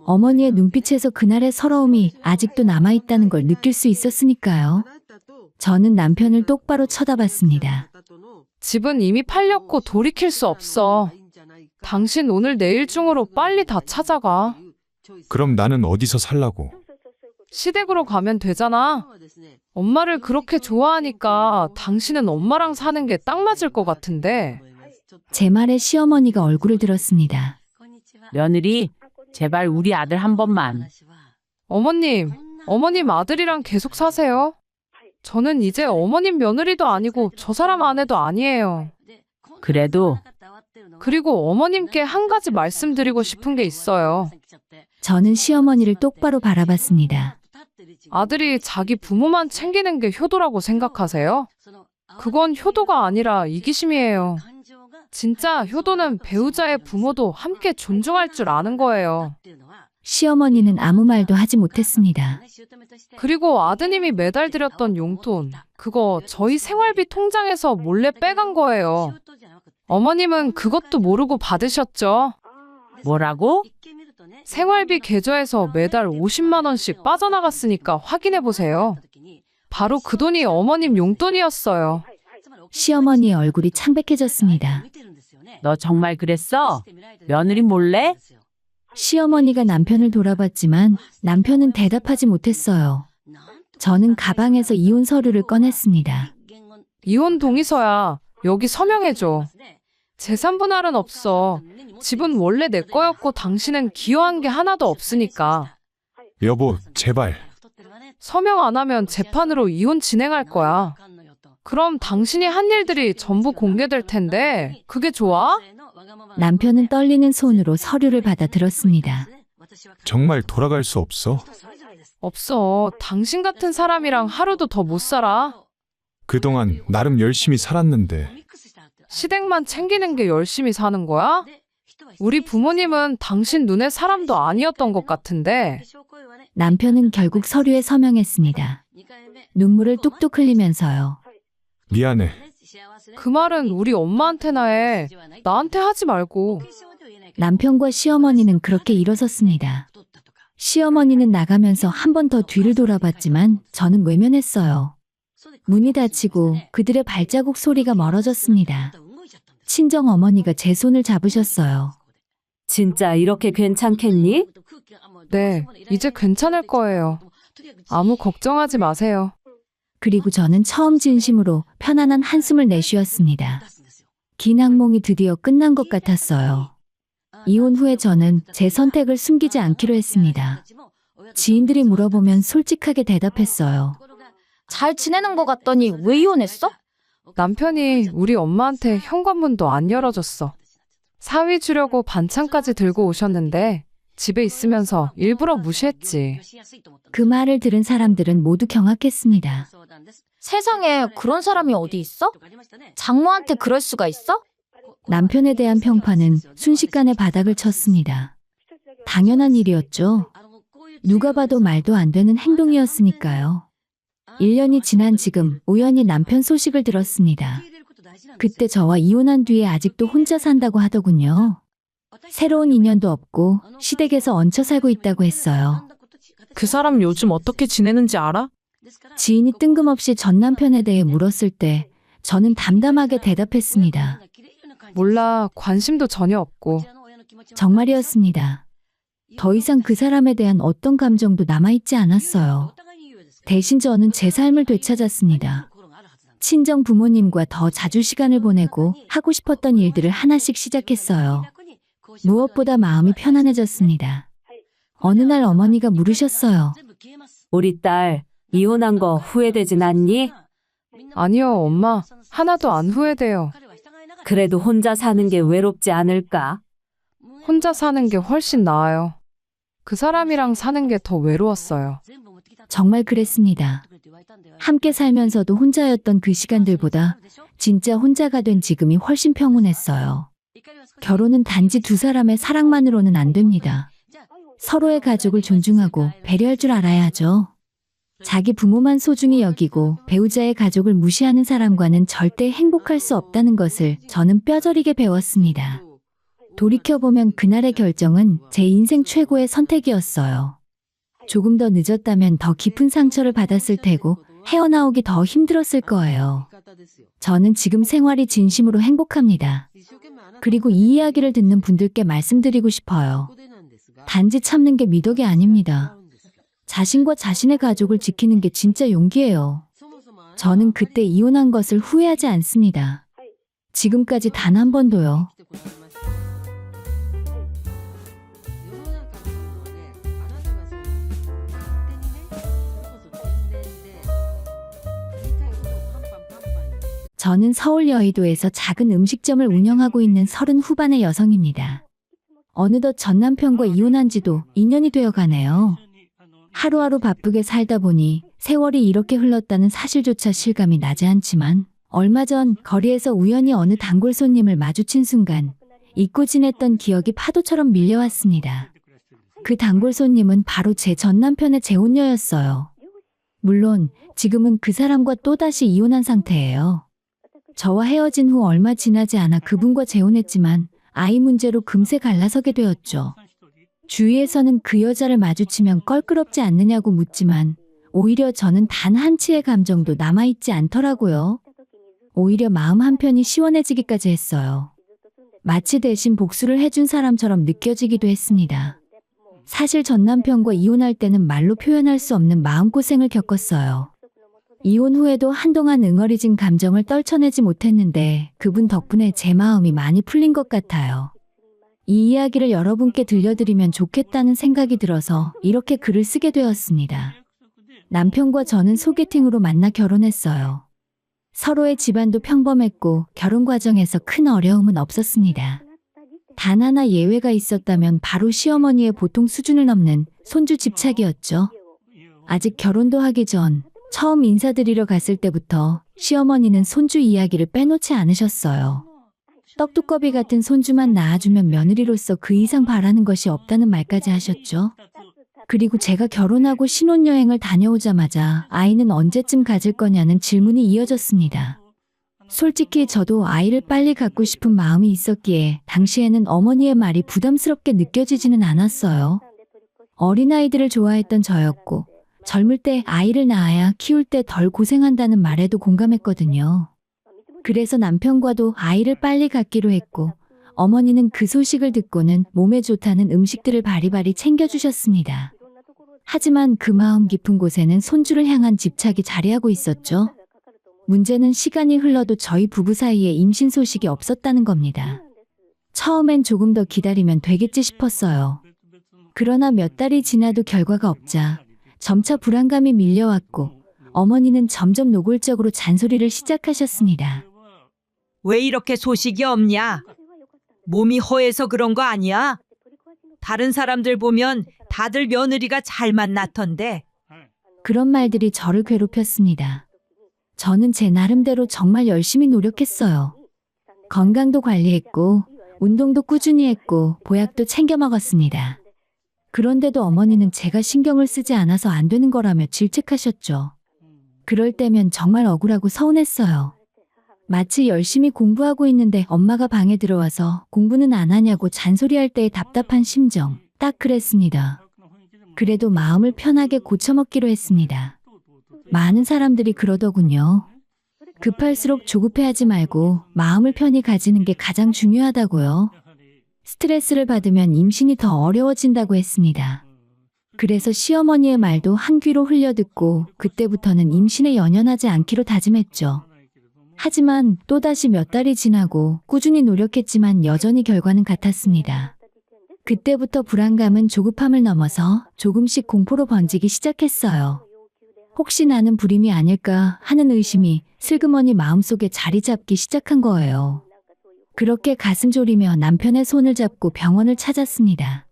어머니의 눈빛에서 그날의 서러움이 아직도 남아있다는 걸 느낄 수 있었으니까요. 저는 남편을 똑바로 쳐다봤습니다. 집은 이미 팔렸고 돌이킬 수 없어. 당신 오늘 내일 중으로 빨리 다 찾아가. 그럼 나는 어디서 살라고? 시댁으로 가면 되잖아. 엄마를 그렇게 좋아하니까 당신은 엄마랑 사는 게 딱 맞을 것 같은데. 제 말에 시어머니가 얼굴을 들었습니다. 며느리, 제발 우리 아들 한 번만. 어머님 아들이랑 계속 사세요. 저는 이제 어머님 며느리도 아니고 저 사람 아내도 아니에요. 그래도 그리고 어머님께 한 가지 말씀드리고 싶은 게 있어요. 저는 시어머니를 똑바로 바라봤습니다. 아들이 자기 부모만 챙기는 게 효도라고 생각하세요? 그건 효도가 아니라 이기심이에요. 진짜 효도는 배우자의 부모도 함께 존중할 줄 아는 거예요. 시어머니는 아무 말도 하지 못했습니다. 그리고 아드님이 매달 드렸던 용돈, 그거 저희 생활비 통장에서 몰래 빼간 거예요. 어머님은 그것도 모르고 받으셨죠? 뭐라고? 생활비 계좌에서 매달 50만 원씩 빠져나갔으니까 확인해 보세요. 바로 그 돈이 어머님 용돈이었어요. 시어머니의 얼굴이 창백해졌습니다. 너 정말 그랬어? 며느리 몰래? 시어머니가 남편을 돌아봤지만 남편은 대답하지 못했어요. 저는 가방에서 이혼 서류를 꺼냈습니다. 이혼 동의서야. 여기 서명해줘. 재산 분할은 없어. 집은 원래 내 거였고 당신은 기여한 게 하나도 없으니까. 여보, 제발. 서명 안 하면 재판으로 이혼 진행할 거야. 그럼 당신이 한 일들이 전부 공개될 텐데 그게 좋아? 남편은 떨리는 손으로 서류를 받아 들었습니다. 정말 돌아갈 수 없어? 없어. 당신 같은 사람이랑 하루도 더 못 살아. 그동안 나름 열심히 살았는데 시댁만 챙기는 게 열심히 사는 거야? 우리 부모님은 당신 눈에 사람도 아니었던 것 같은데. 남편은 결국 서류에 서명했습니다. 눈물을 뚝뚝 흘리면서요. 미안해. 그 말은 우리 엄마한테나 해. 나한테 하지 말고. 남편과 시어머니는 그렇게 일어섰습니다. 시어머니는 나가면서 한 번 더 뒤를 돌아봤지만 저는 외면했어요. 문이 닫히고 그들의 발자국 소리가 멀어졌습니다. 친정 어머니가 제 손을 잡으셨어요. 진짜 이렇게 괜찮겠니? 네, 이제 괜찮을 거예요. 아무 걱정하지 마세요. 그리고 저는 처음 진심으로 편안한 한숨을 내쉬었습니다. 긴 악몽이 드디어 끝난 것 같았어요. 이혼 후에 저는 제 선택을 숨기지 않기로 했습니다. 지인들이 물어보면 솔직하게 대답했어요. 잘 지내는 것 같더니 왜 이혼했어? 남편이 우리 엄마한테 현관문도 안 열어줬어. 사위 주려고 반찬까지 들고 오셨는데 집에 있으면서 일부러 무시했지. 그 말을 들은 사람들은 모두 경악했습니다. 세상에 그런 사람이 어디 있어? 장모한테 그럴 수가 있어? 남편에 대한 평판은 순식간에 바닥을 쳤습니다. 당연한 일이었죠. 누가 봐도 말도 안 되는 행동이었으니까요. 1년이 지난 지금 우연히 남편 소식을 들었습니다. 그때 저와 이혼한 뒤에 아직도 혼자 산다고 하더군요. 새로운 인연도 없고 시댁에서 얹혀 살고 있다고 했어요. 그 사람 요즘 어떻게 지내는지 알아? 지인이 뜬금없이 전 남편에 대해 물었을 때 저는 담담하게 대답했습니다. 몰라, 관심도 전혀 없고. 정말이었습니다. 더 이상 그 사람에 대한 어떤 감정도 남아있지 않았어요. 대신 저는 제 삶을 되찾았습니다. 친정 부모님과 더 자주 시간을 보내고 하고 싶었던 일들을 하나씩 시작했어요. 무엇보다 마음이 편안해졌습니다. 어느 날 어머니가 물으셨어요. 우리 딸 이혼한 거 후회되진 않니? 아니요, 엄마. 하나도 안 후회돼요. 그래도 혼자 사는 게 외롭지 않을까? 혼자 사는 게 훨씬 나아요. 그 사람이랑 사는 게 더 외로웠어요. 정말 그랬습니다. 함께 살면서도 혼자였던 그 시간들보다 진짜 혼자가 된 지금이 훨씬 평온했어요. 결혼은 단지 두 사람의 사랑만으로는 안 됩니다. 서로의 가족을 존중하고 배려할 줄 알아야 하죠. 자기 부모만 소중히 여기고 배우자의 가족을 무시하는 사람과는 절대 행복할 수 없다는 것을 저는 뼈저리게 배웠습니다. 돌이켜보면 그날의 결정은 제 인생 최고의 선택이었어요. 조금 더 늦었다면 더 깊은 상처를 받았을 테고 헤어나오기 더 힘들었을 거예요. 저는 지금 생활이 진심으로 행복합니다. 그리고 이 이야기를 듣는 분들께 말씀드리고 싶어요. 단지 참는 게 미덕이 아닙니다. 자신과 자신의 가족을 지키는 게 진짜 용기예요. 저는 그때 이혼한 것을 후회하지 않습니다. 지금까지 단 한 번도요. 저는 서울 여의도에서 작은 음식점을 운영하고 있는 30 후반의 여성입니다. 어느덧 전 남편과 이혼한 지도 2년이 되어 가네요. 하루하루 바쁘게 살다 보니 세월이 이렇게 흘렀다는 사실조차 실감이 나지 않지만 얼마 전 거리에서 우연히 어느 단골 손님을 마주친 순간 잊고 지냈던 기억이 파도처럼 밀려왔습니다. 그 단골 손님은 바로 제 전 남편의 재혼녀였어요. 물론 지금은 그 사람과 또다시 이혼한 상태예요. 저와 헤어진 후 얼마 지나지 않아 그분과 재혼했지만 아이 문제로 금세 갈라서게 되었죠. 주위에서는 그 여자를 마주치면 껄끄럽지 않느냐고 묻지만 오히려 저는 단 한치의 감정도 남아있지 않더라고요. 오히려 마음 한편이 시원해지기까지 했어요. 마치 대신 복수를 해준 사람처럼 느껴지기도 했습니다. 사실 전 남편과 이혼할 때는 말로 표현할 수 없는 마음고생을 겪었어요. 이혼 후에도 한동안 응어리진 감정을 떨쳐내지 못했는데 그분 덕분에 제 마음이 많이 풀린 것 같아요. 이 이야기를 여러분께 들려드리면 좋겠다는 생각이 들어서 이렇게 글을 쓰게 되었습니다. 남편과 저는 소개팅으로 만나 결혼했어요. 서로의 집안도 평범했고 결혼 과정에서 큰 어려움은 없었습니다. 단 하나 예외가 있었다면 바로 시어머니의 보통 수준을 넘는 손주 집착이었죠. 아직 결혼도 하기 전 처음 인사드리러 갔을 때부터 시어머니는 손주 이야기를 빼놓지 않으셨어요. 떡두꺼비 같은 손주만 낳아주면 며느리로서 그 이상 바라는 것이 없다는 말까지 하셨죠. 그리고 제가 결혼하고 신혼여행을 다녀오자마자 아이는 언제쯤 가질 거냐는 질문이 이어졌습니다. 솔직히 저도 아이를 빨리 갖고 싶은 마음이 있었기에 당시에는 어머니의 말이 부담스럽게 느껴지지는 않았어요. 어린아이들을 좋아했던 저였고 젊을 때 아이를 낳아야 키울 때 덜 고생한다는 말에도 공감했거든요. 그래서 남편과도 아이를 빨리 갖기로 했고 어머니는 그 소식을 듣고는 몸에 좋다는 음식들을 바리바리 챙겨주셨습니다. 하지만 그 마음 깊은 곳에는 손주를 향한 집착이 자리하고 있었죠. 문제는 시간이 흘러도 저희 부부 사이에 임신 소식이 없었다는 겁니다. 처음엔 조금 더 기다리면 되겠지 싶었어요. 그러나 몇 달이 지나도 결과가 없자 점차 불안감이 밀려왔고 어머니는 점점 노골적으로 잔소리를 시작하셨습니다. 왜 이렇게 소식이 없냐? 몸이 허해서 그런 거 아니야? 다른 사람들 보면 다들 며느리가 잘 만났던데. 그런 말들이 저를 괴롭혔습니다. 저는 제 나름대로 정말 열심히 노력했어요. 건강도 관리했고 운동도 꾸준히 했고 보약도 챙겨 먹었습니다. 그런데도 어머니는 제가 신경을 쓰지 않아서 안 되는 거라며 질책하셨죠. 그럴 때면 정말 억울하고 서운했어요. 마치 열심히 공부하고 있는데 엄마가 방에 들어와서 공부는 안 하냐고 잔소리할 때의 답답한 심정, 딱 그랬습니다. 그래도 마음을 편하게 고쳐먹기로 했습니다. 많은 사람들이 그러더군요. 급할수록 조급해하지 말고 마음을 편히 가지는 게 가장 중요하다고요. 스트레스를 받으면 임신이 더 어려워진다고 했습니다. 그래서 시어머니의 말도 한 귀로 흘려듣고 그때부터는 임신에 연연하지 않기로 다짐했죠. 하지만 또다시 몇 달이 지나고 꾸준히 노력했지만 여전히 결과는 같았습니다. 그때부터 불안감은 조급함을 넘어서 조금씩 공포로 번지기 시작했어요. 혹시 나는 불임이 아닐까 하는 의심이 슬그머니 마음속에 자리 잡기 시작한 거예요. 그렇게 가슴 졸이며 남편의 손을 잡고 병원을 찾았습니다.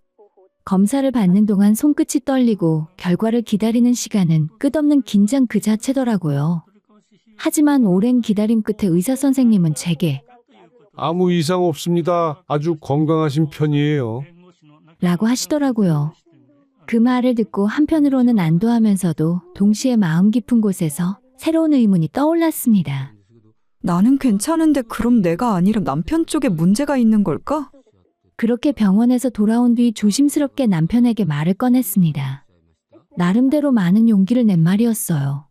검사를 받는 동안 손끝이 떨리고 결과를 기다리는 시간은 끝없는 긴장 그 자체더라고요. 하지만 오랜 기다림 끝에 의사 선생님은 제게 아무 이상 없습니다. 아주 건강하신 편이에요. 라고 하시더라고요. 그 말을 듣고 한편으로는 안도하면서도 동시에 마음 깊은 곳에서 새로운 의문이 떠올랐습니다. 나는 괜찮은데 그럼 내가 아니라 남편 쪽에 문제가 있는 걸까? 그렇게 병원에서 돌아온 뒤 조심스럽게 남편에게 말을 꺼냈습니다. 나름대로 많은 용기를 낸 말이었어요.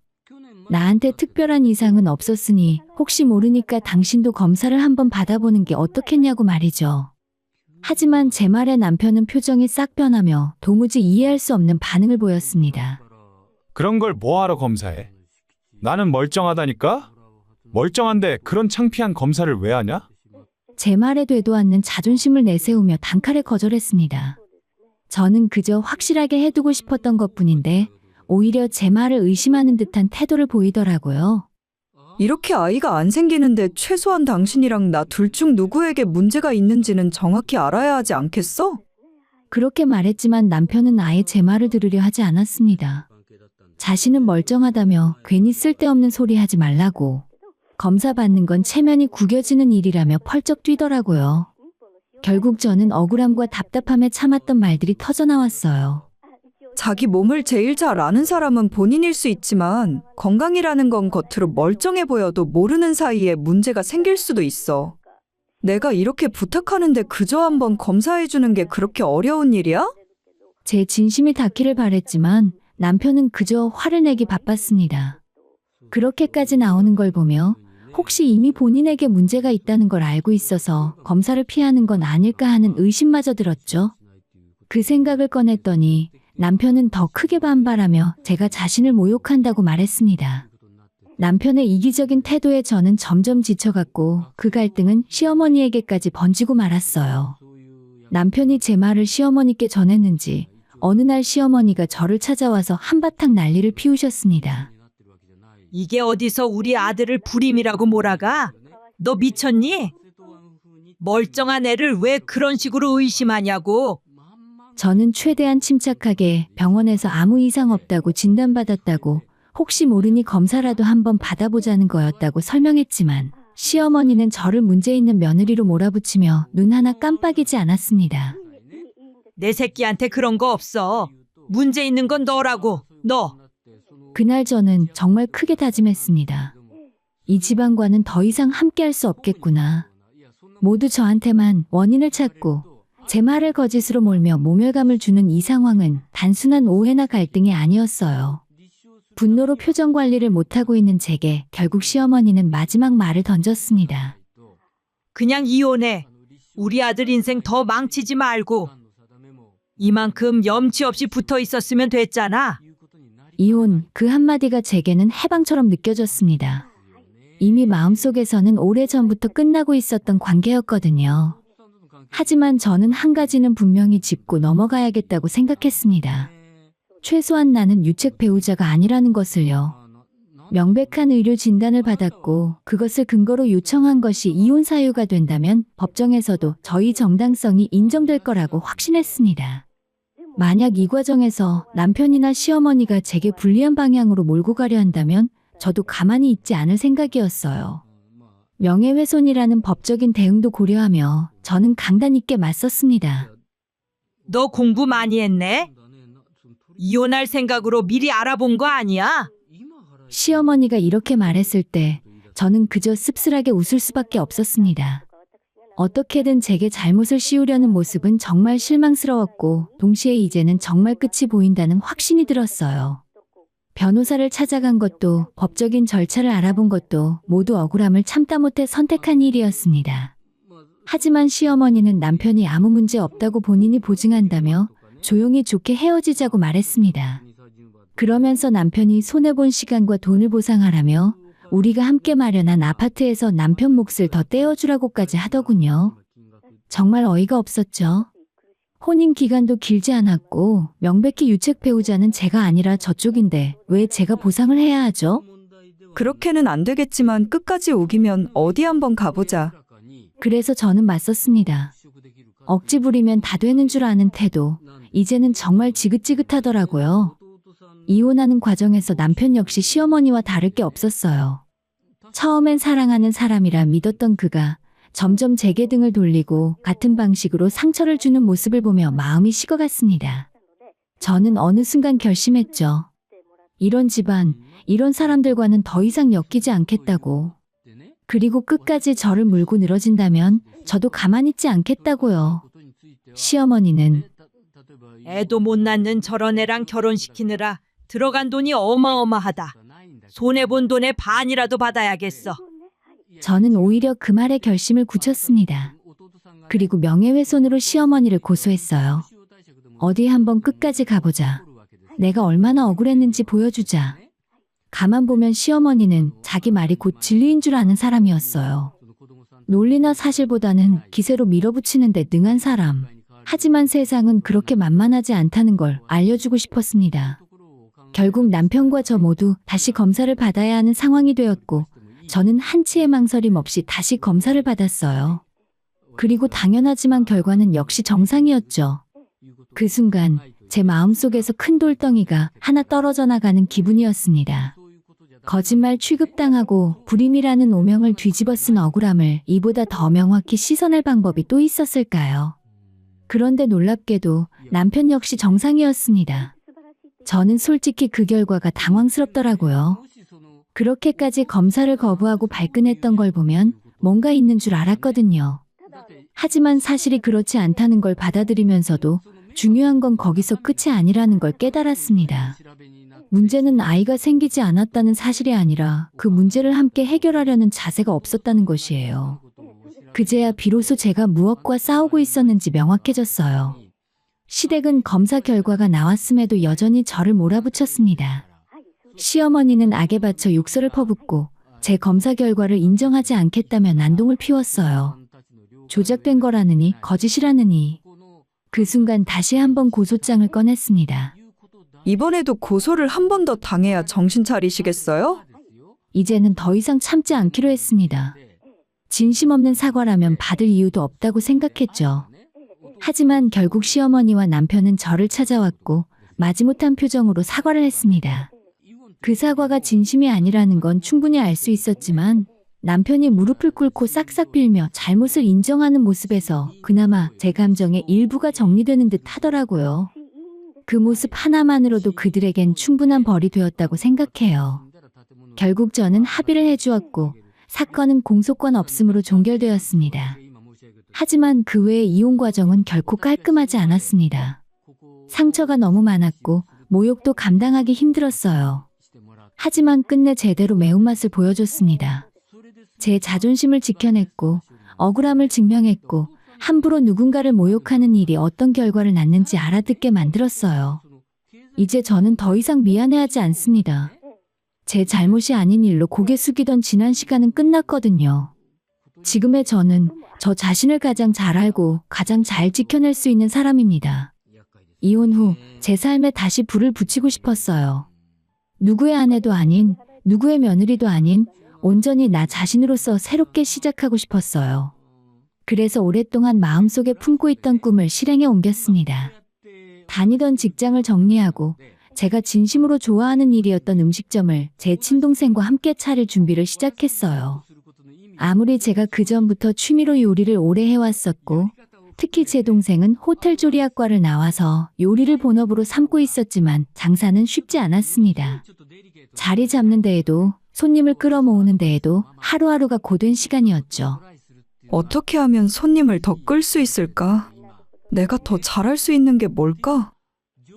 나한테 특별한 이상은 없었으니 혹시 모르니까 당신도 검사를 한번 받아보는 게 어떻겠냐고 말이죠. 하지만 제 말에 남편은 표정이 싹 변하며 도무지 이해할 수 없는 반응을 보였습니다. 그런 걸 뭐하러 검사해? 나는 멀쩡하다니까? 멀쩡한데 그런 창피한 검사를 왜 하냐? 제 말에 되도 않는 자존심을 내세우며 단칼에 거절했습니다. 저는 그저 확실하게 해두고 싶었던 것뿐인데 오히려 제 말을 의심하는 듯한 태도를 보이더라고요. 이렇게 아이가 안 생기는데 최소한 당신이랑 나 둘 중 누구에게 문제가 있는지는 정확히 알아야 하지 않겠어? 그렇게 말했지만 남편은 아예 제 말을 들으려 하지 않았습니다. 자신은 멀쩡하다며 괜히 쓸데없는 소리 하지 말라고. 검사 받는 건 체면이 구겨지는 일이라며 펄쩍 뛰더라고요. 결국 저는 억울함과 답답함에 참았던 말들이 터져나왔어요. 자기 몸을 제일 잘 아는 사람은 본인일 수 있지만 건강이라는 건 겉으로 멀쩡해 보여도 모르는 사이에 문제가 생길 수도 있어. 내가 이렇게 부탁하는데 그저 한번 검사해주는 게 그렇게 어려운 일이야? 제 진심이 닿기를 바랬지만 남편은 그저 화를 내기 바빴습니다. 그렇게까지 나오는 걸 보며 혹시 이미 본인에게 문제가 있다는 걸 알고 있어서 검사를 피하는 건 아닐까 하는 의심마저 들었죠. 그 생각을 꺼냈더니 남편은 더 크게 반발하며 제가 자신을 모욕한다고 말했습니다. 남편의 이기적인 태도에 저는 점점 지쳐갔고 그 갈등은 시어머니에게까지 번지고 말았어요. 남편이 제 말을 시어머니께 전했는지 어느 날 시어머니가 저를 찾아와서 한바탕 난리를 피우셨습니다. 이게 어디서 우리 아들을 불임이라고 몰아가? 너 미쳤니? 멀쩡한 애를 왜 그런 식으로 의심하냐고. 저는 최대한 침착하게 병원에서 아무 이상 없다고 진단받았다고 혹시 모르니 검사라도 한번 받아보자는 거였다고 설명했지만 시어머니는 저를 문제 있는 며느리로 몰아붙이며 눈 하나 깜빡이지 않았습니다. 내 새끼한테 그런 거 없어. 문제 있는 건 너라고, 너. 그날 저는 정말 크게 다짐했습니다. 이 집안과는 더 이상 함께할 수 없겠구나. 모두 저한테만 원인을 찾고 제 말을 거짓으로 몰며 모멸감을 주는 이 상황은 단순한 오해나 갈등이 아니었어요. 분노로 표정 관리를 못하고 있는 제게 결국 시어머니는 마지막 말을 던졌습니다. 그냥 이혼해. 우리 아들 인생 더 망치지 말고. 이만큼 염치 없이 붙어 있었으면 됐잖아. 이혼, 그 한마디가 제게는 해방처럼 느껴졌습니다. 이미 마음속에서는 오래전부터 끝나고 있었던 관계였거든요. 하지만 저는 한 가지는 분명히 짚고 넘어가야겠다고 생각했습니다. 최소한 나는 유책 배우자가 아니라는 것을요. 명백한 의료 진단을 받았고 그것을 근거로 요청한 것이 이혼 사유가 된다면 법정에서도 저희 정당성이 인정될 거라고 확신했습니다. 만약 이 과정에서 남편이나 시어머니가 제게 불리한 방향으로 몰고 가려 한다면 저도 가만히 있지 않을 생각이었어요. 명예훼손이라는 법적인 대응도 고려하며 저는 강단 있게 맞섰습니다. 너 공부 많이 했네? 이혼할 생각으로 미리 알아본 거 아니야? 시어머니가 이렇게 말했을 때 저는 그저 씁쓸하게 웃을 수밖에 없었습니다. 어떻게든 제게 잘못을 씌우려는 모습은 정말 실망스러웠고 동시에 이제는 정말 끝이 보인다는 확신이 들었어요. 변호사를 찾아간 것도 법적인 절차를 알아본 것도 모두 억울함을 참다 못해 선택한 일이었습니다. 하지만 시어머니는 남편이 아무 문제 없다고 본인이 보증한다며 조용히 좋게 헤어지자고 말했습니다. 그러면서 남편이 손해본 시간과 돈을 보상하라며 우리가 함께 마련한 아파트에서 남편 몫을 더 떼어주라고까지 하더군요. 정말 어이가 없었죠. 혼인 기간도 길지 않았고 명백히 유책 배우자는 제가 아니라 저쪽인데 왜 제가 보상을 해야 하죠? 그렇게는 안 되겠지만 끝까지 우기면 어디 한번 가보자. 그래서 저는 맞섰습니다. 억지 부리면 다 되는 줄 아는 태도. 이제는 정말 지긋지긋하더라고요. 이혼하는 과정에서 남편 역시 시어머니와 다를 게 없었어요. 처음엔 사랑하는 사람이라 믿었던 그가 점점 제게 등을 돌리고 같은 방식으로 상처를 주는 모습을 보며 마음이 식어갔습니다. 저는 어느 순간 결심했죠. 이런 집안, 이런 사람들과는 더 이상 엮이지 않겠다고. 그리고 끝까지 저를 물고 늘어진다면 저도 가만히 있지 않겠다고요. 시어머니는 애도 못 낳는 저런 애랑 결혼시키느라 들어간 돈이 어마어마하다. 손해본 돈의 반이라도 받아야겠어. 저는 오히려 그 말에 결심을 굳혔습니다. 그리고 명예훼손으로 시어머니를 고소했어요. 어디 한번 끝까지 가보자. 내가 얼마나 억울했는지 보여주자. 가만 보면 시어머니는 자기 말이 곧 진리인 줄 아는 사람이었어요. 논리나 사실보다는 기세로 밀어붙이는 데 능한 사람. 하지만 세상은 그렇게 만만하지 않다는 걸 알려주고 싶었습니다. 결국 남편과 저 모두 다시 검사를 받아야 하는 상황이 되었고 저는 한치의 망설임 없이 다시 검사를 받았어요. 그리고 당연하지만 결과는 역시 정상이었죠. 그 순간 제 마음속에서 큰 돌덩이가 하나 떨어져 나가는 기분이었습니다. 거짓말 취급당하고 불임이라는 오명을 뒤집어 쓴 억울함을 이보다 더 명확히 씻어낼 방법이 또 있었을까요? 그런데 놀랍게도 남편 역시 정상이었습니다. 저는 솔직히 그 결과가 당황스럽더라고요. 그렇게까지 검사를 거부하고 발끈했던 걸 보면 뭔가 있는 줄 알았거든요. 하지만 사실이 그렇지 않다는 걸 받아들이면서도 중요한 건 거기서 끝이 아니라는 걸 깨달았습니다. 문제는 아이가 생기지 않았다는 사실이 아니라 그 문제를 함께 해결하려는 자세가 없었다는 것이에요. 그제야 비로소 제가 무엇과 싸우고 있었는지 명확해졌어요. 시댁은 검사 결과가 나왔음에도 여전히 저를 몰아붙였습니다. 시어머니는 악에 받쳐 욕설을 퍼붓고 제 검사 결과를 인정하지 않겠다며 난동을 피웠어요. 조작된 거라느니 거짓이라느니. 그 순간 다시 한번 고소장을 꺼냈습니다. 이번에도 고소를 한 번 더 당해야 정신 차리시겠어요? 이제는 더 이상 참지 않기로 했습니다. 진심 없는 사과라면 받을 이유도 없다고 생각했죠. 하지만 결국 시어머니와 남편은 저를 찾아왔고 마지못한 표정으로 사과를 했습니다. 그 사과가 진심이 아니라는 건 충분히 알 수 있었지만 남편이 무릎을 꿇고 싹싹 빌며 잘못을 인정하는 모습에서 그나마 제 감정의 일부가 정리되는 듯 하더라고요. 그 모습 하나만으로도 그들에겐 충분한 벌이 되었다고 생각해요. 결국 저는 합의를 해주었고 사건은 공소권 없음으로 종결되었습니다. 하지만 그 외의 이혼 과정은 결코 깔끔하지 않았습니다. 상처가 너무 많았고 모욕도 감당하기 힘들었어요. 하지만 끝내 제대로 매운맛을 보여줬습니다. 제 자존심을 지켜냈고 억울함을 증명했고 함부로 누군가를 모욕하는 일이 어떤 결과를 낳는지 알아듣게 만들었어요. 이제 저는 더 이상 미안해하지 않습니다. 제 잘못이 아닌 일로 고개 숙이던 지난 시간은 끝났거든요. 지금의 저는 저 자신을 가장 잘 알고 가장 잘 지켜낼 수 있는 사람입니다. 이혼 후 제 삶에 다시 불을 붙이고 싶었어요. 누구의 아내도 아닌, 누구의 며느리도 아닌 온전히 나 자신으로서 새롭게 시작하고 싶었어요. 그래서 오랫동안 마음속에 품고 있던 꿈을 실행에 옮겼습니다. 다니던 직장을 정리하고 제가 진심으로 좋아하는 일이었던 음식점을 제 친동생과 함께 차릴 준비를 시작했어요. 아무리 제가 그전부터 취미로 요리를 오래 해왔었고 특히 제 동생은 호텔 조리학과를 나와서 요리를 본업으로 삼고 있었지만 장사는 쉽지 않았습니다. 자리 잡는 데에도 손님을 끌어모으는 데에도 하루하루가 고된 시간이었죠. 어떻게 하면 손님을 더 끌 수 있을까? 내가 더 잘할 수 있는 게 뭘까?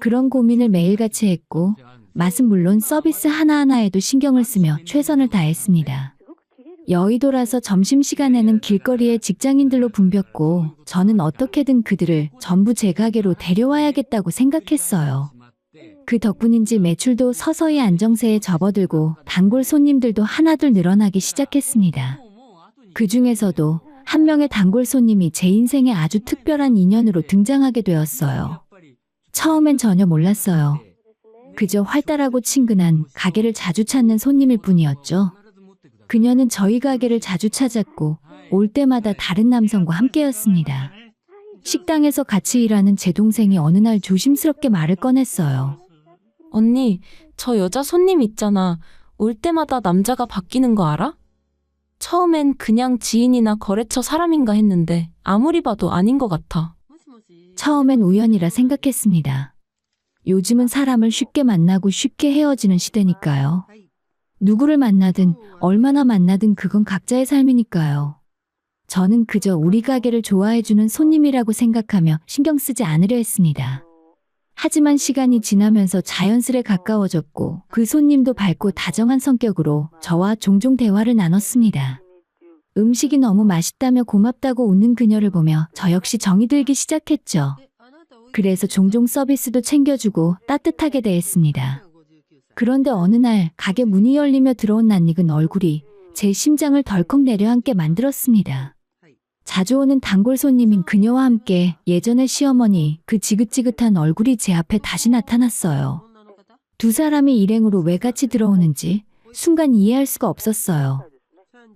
그런 고민을 매일같이 했고 맛은 물론 서비스 하나하나에도 신경을 쓰며 최선을 다했습니다. 여의도라서 점심시간에는 길거리에 직장인들로 붐볐고 저는 어떻게든 그들을 전부 제 가게로 데려와야겠다고 생각했어요. 그 덕분인지 매출도 서서히 안정세에 접어들고 단골 손님들도 하나둘 늘어나기 시작했습니다. 그 중에서도 한 명의 단골 손님이 제 인생에 아주 특별한 인연으로 등장하게 되었어요. 처음엔 전혀 몰랐어요. 그저 활달하고 친근한 가게를 자주 찾는 손님일 뿐이었죠. 그녀는 저희 가게를 자주 찾았고 올 때마다 다른 남성과 함께였습니다. 식당에서 같이 일하는 제 동생이 어느 날 조심스럽게 말을 꺼냈어요. 언니, 저 여자 손님 있잖아. 올 때마다 남자가 바뀌는 거 알아? 처음엔 그냥 지인이나 거래처 사람인가 했는데 아무리 봐도 아닌 것 같아. 처음엔 우연이라 생각했습니다. 요즘은 사람을 쉽게 만나고 쉽게 헤어지는 시대니까요. 누구를 만나든 얼마나 만나든 그건 각자의 삶이니까요. 저는 그저 우리 가게를 좋아해주는 손님이라고 생각하며 신경 쓰지 않으려 했습니다. 하지만 시간이 지나면서 자연스레 가까워졌고 그 손님도 밝고 다정한 성격으로 저와 종종 대화를 나눴습니다. 음식이 너무 맛있다며 고맙다고 웃는 그녀를 보며 저 역시 정이 들기 시작했죠. 그래서 종종 서비스도 챙겨주고 따뜻하게 대했습니다. 그런데 어느 날 가게 문이 열리며 들어온 낯익은 얼굴이 제 심장을 덜컥 내려앉게 만들었습니다. 자주 오는 단골 손님인 그녀와 함께 예전의 시어머니 그 지긋지긋한 얼굴이 제 앞에 다시 나타났어요. 두 사람이 일행으로 왜 같이 들어오는지 순간 이해할 수가 없었어요.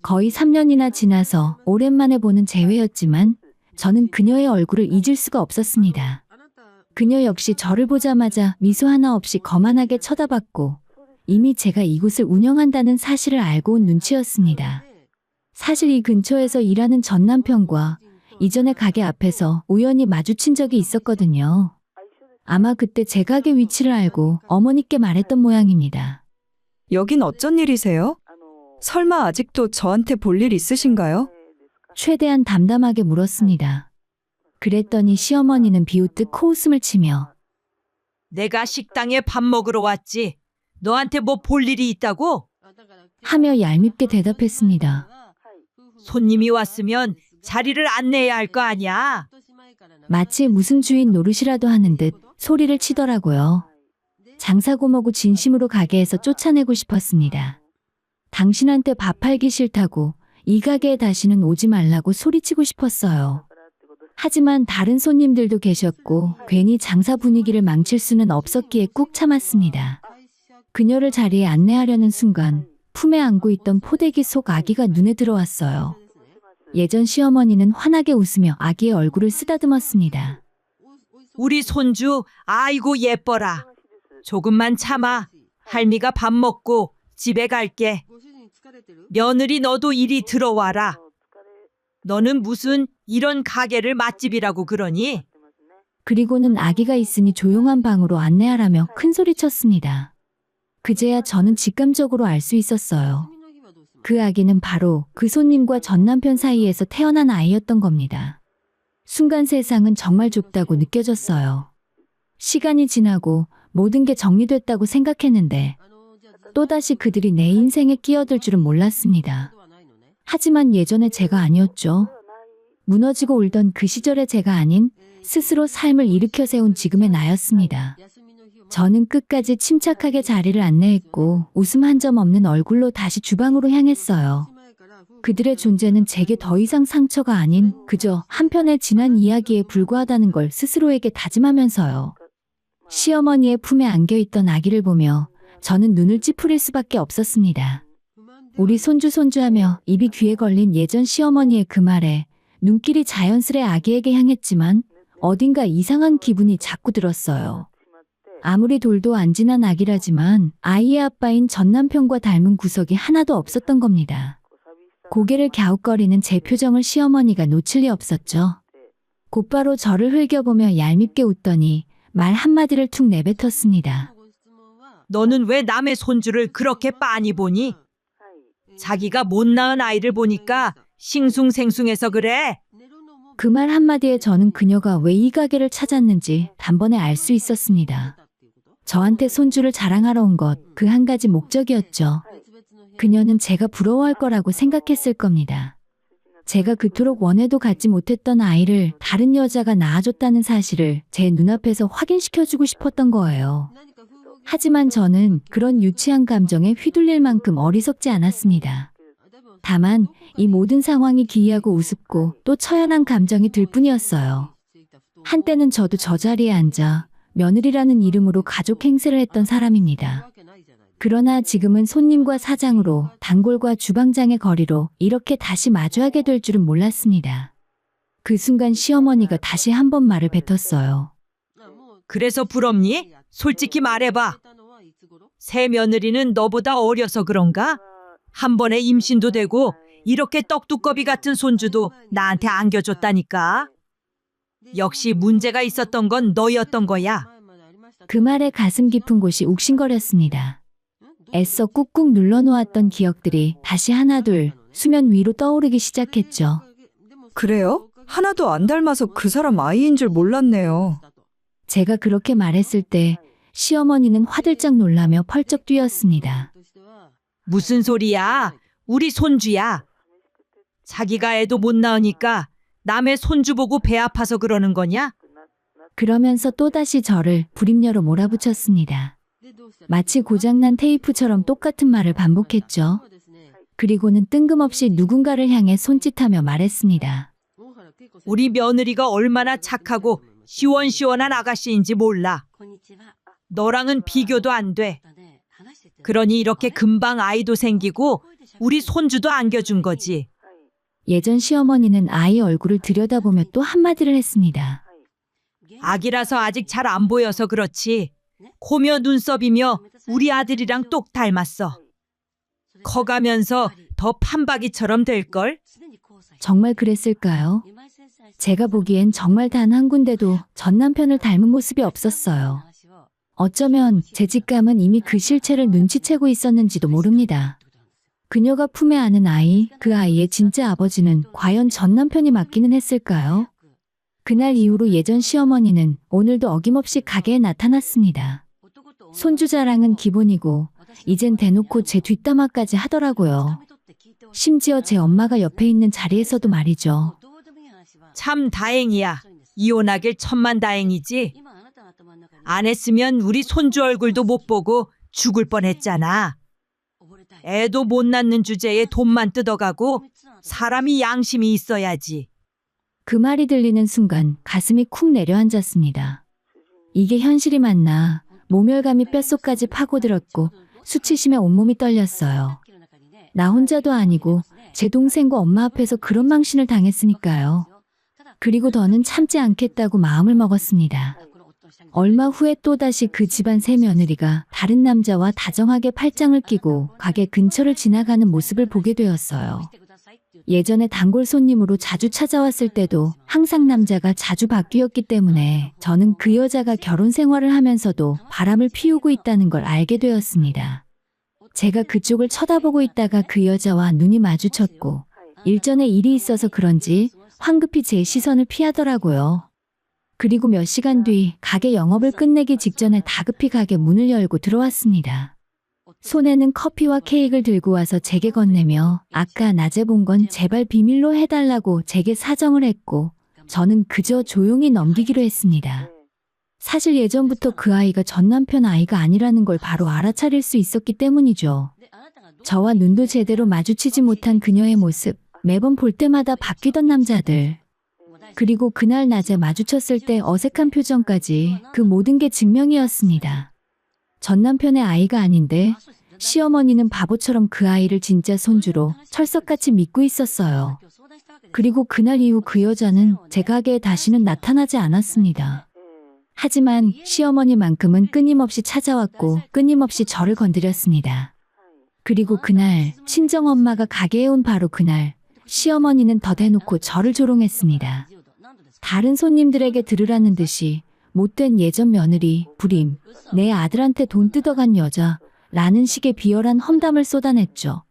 거의 3년이나 지나서 오랜만에 보는 재회였지만 저는 그녀의 얼굴을 잊을 수가 없었습니다. 그녀 역시 저를 보자마자 미소 하나 없이 거만하게 쳐다봤고 이미 제가 이곳을 운영한다는 사실을 알고 온 눈치였습니다. 사실 이 근처에서 일하는 전 남편과 이전의 가게 앞에서 우연히 마주친 적이 있었거든요. 아마 그때 제 가게 위치를 알고 어머니께 말했던 모양입니다. 여긴 어쩐 일이세요? 설마 아직도 저한테 볼 일 있으신가요? 최대한 담담하게 물었습니다. 그랬더니 시어머니는 비웃듯 코웃음을 치며 내가 식당에 밥 먹으러 왔지. 너한테 뭐 볼 일이 있다고? 하며 얄밉게 대답했습니다. 손님이 왔으면 자리를 안내해야 할 거 아니야. 마치 무슨 주인 노릇이라도 하는 듯 소리를 치더라고요. 장사고모고 진심으로 가게에서 쫓아내고 싶었습니다. 당신한테 밥 팔기 싫다고 이 가게에 다시는 오지 말라고 소리치고 싶었어요. 하지만 다른 손님들도 계셨고 괜히 장사 분위기를 망칠 수는 없었기에 꾹 참았습니다. 그녀를 자리에 안내하려는 순간 품에 안고 있던 포대기 속 아기가 눈에 들어왔어요. 예전 시어머니는 환하게 웃으며 아기의 얼굴을 쓰다듬었습니다. 우리 손주 아이고 예뻐라. 조금만 참아. 할미가 밥 먹고 집에 갈게. 며느리 너도 이리 들어와라. 너는 무슨 이런 가게를 맛집이라고 그러니? 그리고는 아기가 있으니 조용한 방으로 안내하라며 큰 소리쳤습니다. 그제야 저는 직감적으로 알 수 있었어요. 그 아기는 바로 그 손님과 전 남편 사이에서 태어난 아이였던 겁니다. 순간 세상은 정말 좁다고 느껴졌어요. 시간이 지나고 모든 게 정리됐다고 생각했는데 또다시 그들이 내 인생에 끼어들 줄은 몰랐습니다. 하지만 예전의 제가 아니었죠. 무너지고 울던 그 시절의 제가 아닌 스스로 삶을 일으켜 세운 지금의 나였습니다. 저는 끝까지 침착하게 자리를 안내했고 웃음 한 점 없는 얼굴로 다시 주방으로 향했어요. 그들의 존재는 제게 더 이상 상처가 아닌 그저 한편의 지난 이야기에 불과하다는 걸 스스로에게 다짐하면서요. 시어머니의 품에 안겨있던 아기를 보며 저는 눈을 찌푸릴 수밖에 없었습니다. 우리 손주하며 입이 귀에 걸린 예전 시어머니의 그 말에 눈길이 자연스레 아기에게 향했지만 어딘가 이상한 기분이 자꾸 들었어요. 아무리 돌도 안 지난 아기라지만 아이의 아빠인 전 남편과 닮은 구석이 하나도 없었던 겁니다. 고개를 갸웃거리는 제 표정을 시어머니가 놓칠 리 없었죠. 곧바로 저를 흘겨보며 얄밉게 웃더니 말 한마디를 툭 내뱉었습니다. 너는 왜 남의 손주를 그렇게 빤히 보니? 자기가 못 낳은 아이를 보니까 싱숭생숭해서 그래. 그 말 한마디에 저는 그녀가 왜 이 가게를 찾았는지 단번에 알 수 있었습니다. 저한테 손주를 자랑하러 온 것, 그 한 가지 목적이었죠. 그녀는 제가 부러워할 거라고 생각했을 겁니다. 제가 그토록 원해도 갖지 못했던 아이를 다른 여자가 낳아줬다는 사실을 제 눈앞에서 확인시켜주고 싶었던 거예요. 하지만 저는 그런 유치한 감정에 휘둘릴 만큼 어리석지 않았습니다. 다만 이 모든 상황이 기이하고 우습고 또 처연한 감정이 들 뿐이었어요. 한때는 저도 저 자리에 앉아 며느리라는 이름으로 가족 행세를 했던 사람입니다. 그러나 지금은 손님과 사장으로 단골과 주방장의 거리로 이렇게 다시 마주하게 될 줄은 몰랐습니다. 그 순간 시어머니가 다시 한 번 말을 뱉었어요. 그래서 부럽니? 솔직히 말해봐. 새 며느리는 너보다 어려서 그런가? 한 번에 임신도 되고 이렇게 떡두꺼비 같은 손주도 나한테 안겨줬다니까. 역시 문제가 있었던 건 너였던 거야. 그 말에 가슴 깊은 곳이 욱신거렸습니다. 애써 꾹꾹 눌러놓았던 기억들이 다시 하나둘 수면 위로 떠오르기 시작했죠. 그래요? 하나도 안 닮아서 그 사람 아이인 줄 몰랐네요. 제가 그렇게 말했을 때 시어머니는 화들짝 놀라며 펄쩍 뛰었습니다. 무슨 소리야? 우리 손주야. 자기가 애도 못 낳으니까 남의 손주 보고 배 아파서 그러는 거냐? 그러면서 또다시 저를 불임녀로 몰아붙였습니다. 마치 고장난 테이프처럼 똑같은 말을 반복했죠. 그리고는 뜬금없이 누군가를 향해 손짓하며 말했습니다. 우리 며느리가 얼마나 착하고 시원시원한 아가씨인지 몰라. 너랑은 비교도 안 돼. 그러니 이렇게 금방 아이도 생기고 우리 손주도 안겨준 거지. 예전 시어머니는 아이 얼굴을 들여다보며 또 한마디를 했습니다. 아기라서 아직 잘 안 보여서 그렇지. 코며 눈썹이며 우리 아들이랑 똑 닮았어. 커가면서 더 판박이처럼 될걸? 정말 그랬을까요? 제가 보기엔 정말 단 한 군데도 전 남편을 닮은 모습이 없었어요. 어쩌면 제 직감은 이미 그 실체를 눈치채고 있었는지도 모릅니다. 그녀가 품에 안은 아이, 그 아이의 진짜 아버지는 과연 전 남편이 맞기는 했을까요? 그날 이후로 예전 시어머니는 오늘도 어김없이 가게에 나타났습니다. 손주 자랑은 기본이고 이젠 대놓고 제 뒷담화까지 하더라고요. 심지어 제 엄마가 옆에 있는 자리에서도 말이죠. 참 다행이야. 이혼하길 천만다행이지. 안 했으면 우리 손주 얼굴도 못 보고 죽을 뻔했잖아. 애도 못 낳는 주제에 돈만 뜯어가고 사람이 양심이 있어야지. 그 말이 들리는 순간 가슴이 쿵 내려앉았습니다. 이게 현실이 맞나? 모멸감이 뼛속까지 파고들었고 수치심에 온몸이 떨렸어요. 나 혼자도 아니고 제 동생과 엄마 앞에서 그런 망신을 당했으니까요. 그리고 더는 참지 않겠다고 마음을 먹었습니다. 얼마 후에 또다시 그 집안 세 며느리가 다른 남자와 다정하게 팔짱을 끼고 가게 근처를 지나가는 모습을 보게 되었어요. 예전에 단골 손님으로 자주 찾아왔을 때도 항상 남자가 자주 바뀌었기 때문에 저는 그 여자가 결혼 생활을 하면서도 바람을 피우고 있다는 걸 알게 되었습니다. 제가 그쪽을 쳐다보고 있다가 그 여자와 눈이 마주쳤고 일전에 일이 있어서 그런지 황급히 제 시선을 피하더라고요. 그리고 몇 시간 뒤 가게 영업을 끝내기 직전에 다급히 가게 문을 열고 들어왔습니다. 손에는 커피와 케이크를 들고 와서 제게 건네며 아까 낮에 본 건 제발 비밀로 해달라고 제게 사정을 했고 저는 그저 조용히 넘기기로 했습니다. 사실 예전부터 그 아이가 전 남편 아이가 아니라는 걸 바로 알아차릴 수 있었기 때문이죠. 저와 눈도 제대로 마주치지 못한 그녀의 모습, 매번 볼 때마다 바뀌던 남자들. 그리고 그날 낮에 마주쳤을 때 어색한 표정까지 그 모든 게 증명이었습니다. 전 남편의 아이가 아닌데 시어머니는 바보처럼 그 아이를 진짜 손주로 철석같이 믿고 있었어요. 그리고 그날 이후 그 여자는 제 가게에 다시는 나타나지 않았습니다. 하지만 시어머니만큼은 끊임없이 찾아왔고 끊임없이 저를 건드렸습니다. 그리고 그날 친정엄마가 가게에 온 바로 그날 시어머니는 더 대놓고 저를 조롱했습니다. 다른 손님들에게 들으라는 듯이 못된 예전 며느리, 불임, 내 아들한테 돈 뜯어간 여자 라는 식의 비열한 험담을 쏟아냈죠.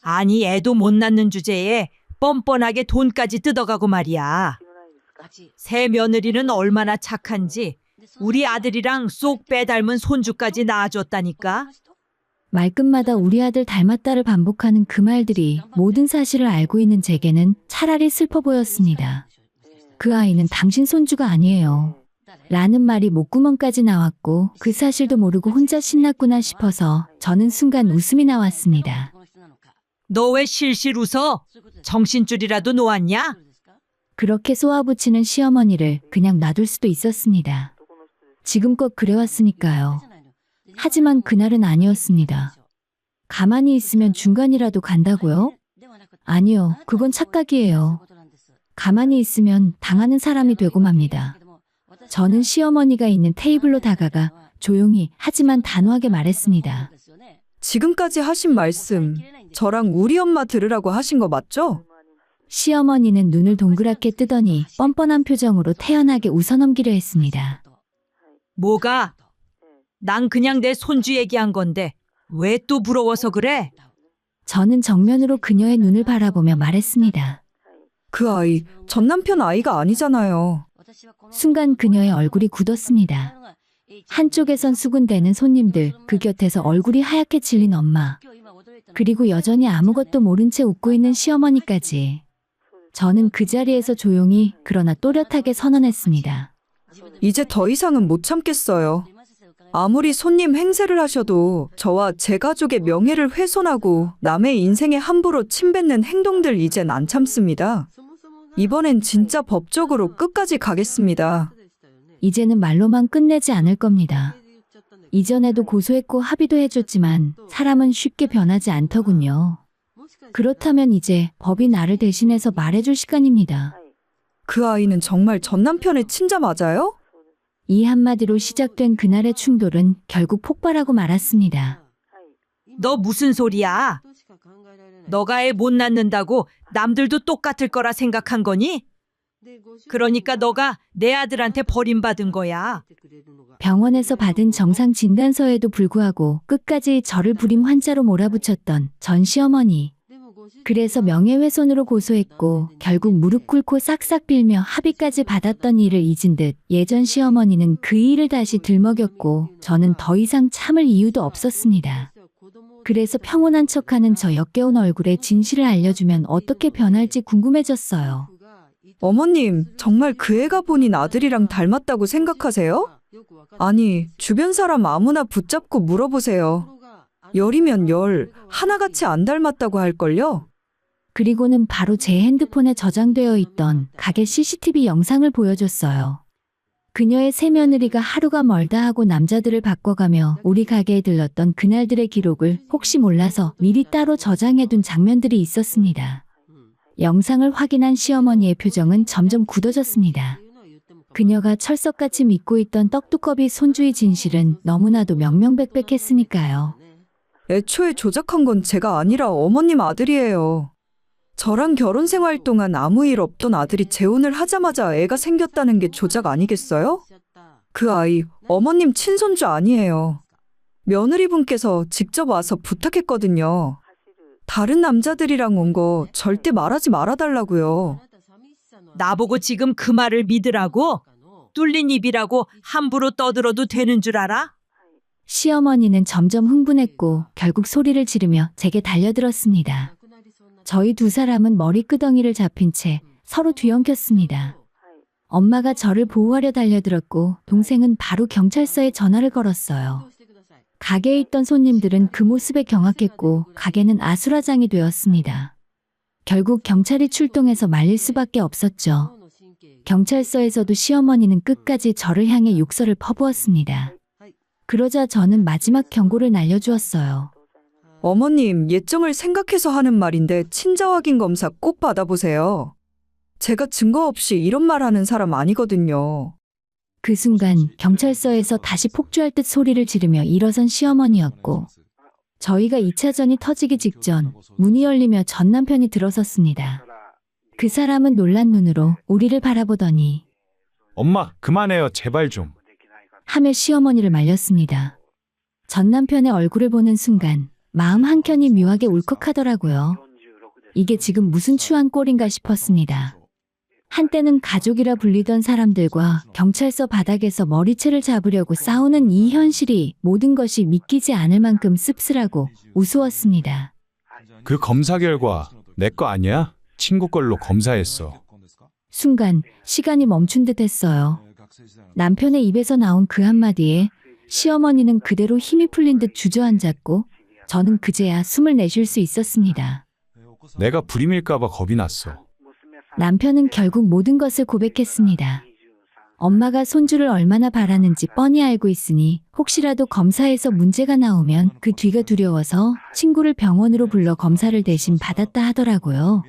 아니 애도 못 낳는 주제에 뻔뻔하게 돈까지 뜯어가고 말이야. 새 며느리는 얼마나 착한지 우리 아들이랑 쏙 빼닮은 손주까지 낳아줬다니까. 말끝마다 우리 아들 닮았다를 반복하는 그 말들이 모든 사실을 알고 있는 제게는 차라리 슬퍼 보였습니다. 그 아이는 당신 손주가 아니에요. 라는 말이 목구멍까지 나왔고 그 사실도 모르고 혼자 신났구나 싶어서 저는 순간 웃음이 나왔습니다. 너 왜 실실 웃어? 정신줄이라도 놓았냐? 그렇게 쏘아붙이는 시어머니를 그냥 놔둘 수도 있었습니다. 지금껏 그래왔으니까요. 하지만 그날은 아니었습니다. 가만히 있으면 중간이라도 간다고요? 아니요, 그건 착각이에요. 가만히 있으면 당하는 사람이 되고 맙니다. 저는 시어머니가 있는 테이블로 다가가 조용히 하지만 단호하게 말했습니다. 지금까지 하신 말씀 저랑 우리 엄마 들으라고 하신 거 맞죠? 시어머니는 눈을 동그랗게 뜨더니 뻔뻔한 표정으로 태연하게 웃어넘기려 했습니다. 뭐가? 난 그냥 내 손주 얘기한 건데 왜 또 부러워서 그래? 저는 정면으로 그녀의 눈을 바라보며 말했습니다. 그 아이 전 남편 아이가 아니잖아요. 순간 그녀의 얼굴이 굳었습니다. 한쪽에선 수군대는 손님들, 그 곁에서 얼굴이 하얗게 질린 엄마, 그리고 여전히 아무것도 모른 채 웃고 있는 시어머니까지. 저는 그 자리에서 조용히 그러나 또렷하게 선언했습니다. 이제 더 이상은 못 참겠어요. 아무리 손님 행세를 하셔도 저와 제 가족의 명예를 훼손하고 남의 인생에 함부로 침뱉는 행동들 이젠 안 참습니다. 이번엔 진짜 법적으로 끝까지 가겠습니다. 이제는 말로만 끝내지 않을 겁니다. 이전에도 고소했고 합의도 해줬지만 사람은 쉽게 변하지 않더군요. 그렇다면 이제 법이 나를 대신해서 말해줄 시간입니다. 그 아이는 정말 전 남편의 친자 맞아요? 이 한마디로 시작된 그날의 충돌은 결국 폭발하고 말았습니다. 너 무슨 소리야? 너가 애 못 낳는다고 남들도 똑같을 거라 생각한 거니? 그러니까 너가 내 아들한테 버림받은 거야. 병원에서 받은 정상 진단서에도 불구하고 끝까지 저를 불임 환자로 몰아붙였던 전 시어머니. 그래서 명예훼손으로 고소했고 결국 무릎 꿇고 싹싹 빌며 합의까지 받았던 일을 잊은 듯 예전 시어머니는 그 일을 다시 들먹였고 저는 더 이상 참을 이유도 없었습니다. 그래서 평온한 척하는 저 역겨운 얼굴에 진실을 알려주면 어떻게 변할지 궁금해졌어요. 어머님, 정말 그 애가 본인 아들이랑 닮았다고 생각하세요? 아니, 주변 사람 아무나 붙잡고 물어보세요. 열이면 열, 하나같이 안 닮았다고 할걸요? 그리고는 바로 제 핸드폰에 저장되어 있던 가게 CCTV 영상을 보여줬어요. 그녀의 새 며느리가 하루가 멀다 하고 남자들을 바꿔가며 우리 가게에 들렀던 그날들의 기록을 혹시 몰라서 미리 따로 저장해둔 장면들이 있었습니다. 영상을 확인한 시어머니의 표정은 점점 굳어졌습니다. 그녀가 철석같이 믿고 있던 떡두꺼비 손주의 진실은 너무나도 명명백백했으니까요. 애초에 조작한 건 제가 아니라 어머님 아들이에요. 저랑 결혼 생활 동안 아무 일 없던 아들이 재혼을 하자마자 애가 생겼다는 게 조작 아니겠어요? 그 아이 어머님 친손주 아니에요. 며느리분께서 직접 와서 부탁했거든요. 다른 남자들이랑 온 거 절대 말하지 말아달라고요. 나보고 지금 그 말을 믿으라고? 뚫린 입이라고 함부로 떠들어도 되는 줄 알아? 시어머니는 점점 흥분했고 결국 소리를 지르며 제게 달려들었습니다. 저희 두 사람은 머리끄덩이를 잡힌 채 서로 뒤엉켰습니다. 엄마가 저를 보호하려 달려들었고 동생은 바로 경찰서에 전화를 걸었어요. 가게에 있던 손님들은 그 모습에 경악했고 가게는 아수라장이 되었습니다. 결국 경찰이 출동해서 말릴 수밖에 없었죠. 경찰서에서도 시어머니는 끝까지 저를 향해 욕설을 퍼부었습니다. 그러자 저는 마지막 경고를 날려주었어요. 어머님, 예정을 생각해서 하는 말인데 친자 확인 검사 꼭 받아보세요. 제가 증거 없이 이런 말 하는 사람 아니거든요. 그 순간 경찰서에서 다시 폭주할 듯 소리를 지르며 일어선 시어머니였고 저희가 2차전이 터지기 직전 문이 열리며 전 남편이 들어섰습니다. 그 사람은 놀란 눈으로 우리를 바라보더니 엄마, 그만해요. 제발 좀. 하며 시어머니를 말렸습니다. 전 남편의 얼굴을 보는 순간 마음 한켠이 묘하게 울컥하더라고요. 이게 지금 무슨 추한 꼴인가 싶었습니다. 한때는 가족이라 불리던 사람들과 경찰서 바닥에서 머리채를 잡으려고 싸우는 이 현실이 모든 것이 믿기지 않을 만큼 씁쓸하고 우스웠습니다. 그 검사 결과 내 거 아니야? 친구 걸로 검사했어. 순간 시간이 멈춘 듯 했어요. 남편의 입에서 나온 그 한마디에 시어머니는 그대로 힘이 풀린 듯 주저앉았고 저는 그제야 숨을 내쉴 수 있었습니다. 내가 불임일까봐 겁이 났어. 남편은 결국 모든 것을 고백했습니다. 엄마가 손주를 얼마나 바라는지 뻔히 알고 있으니 혹시라도 검사에서 문제가 나오면 그 뒤가 두려워서 친구를 병원으로 불러 검사를 대신 받았다 하더라고요.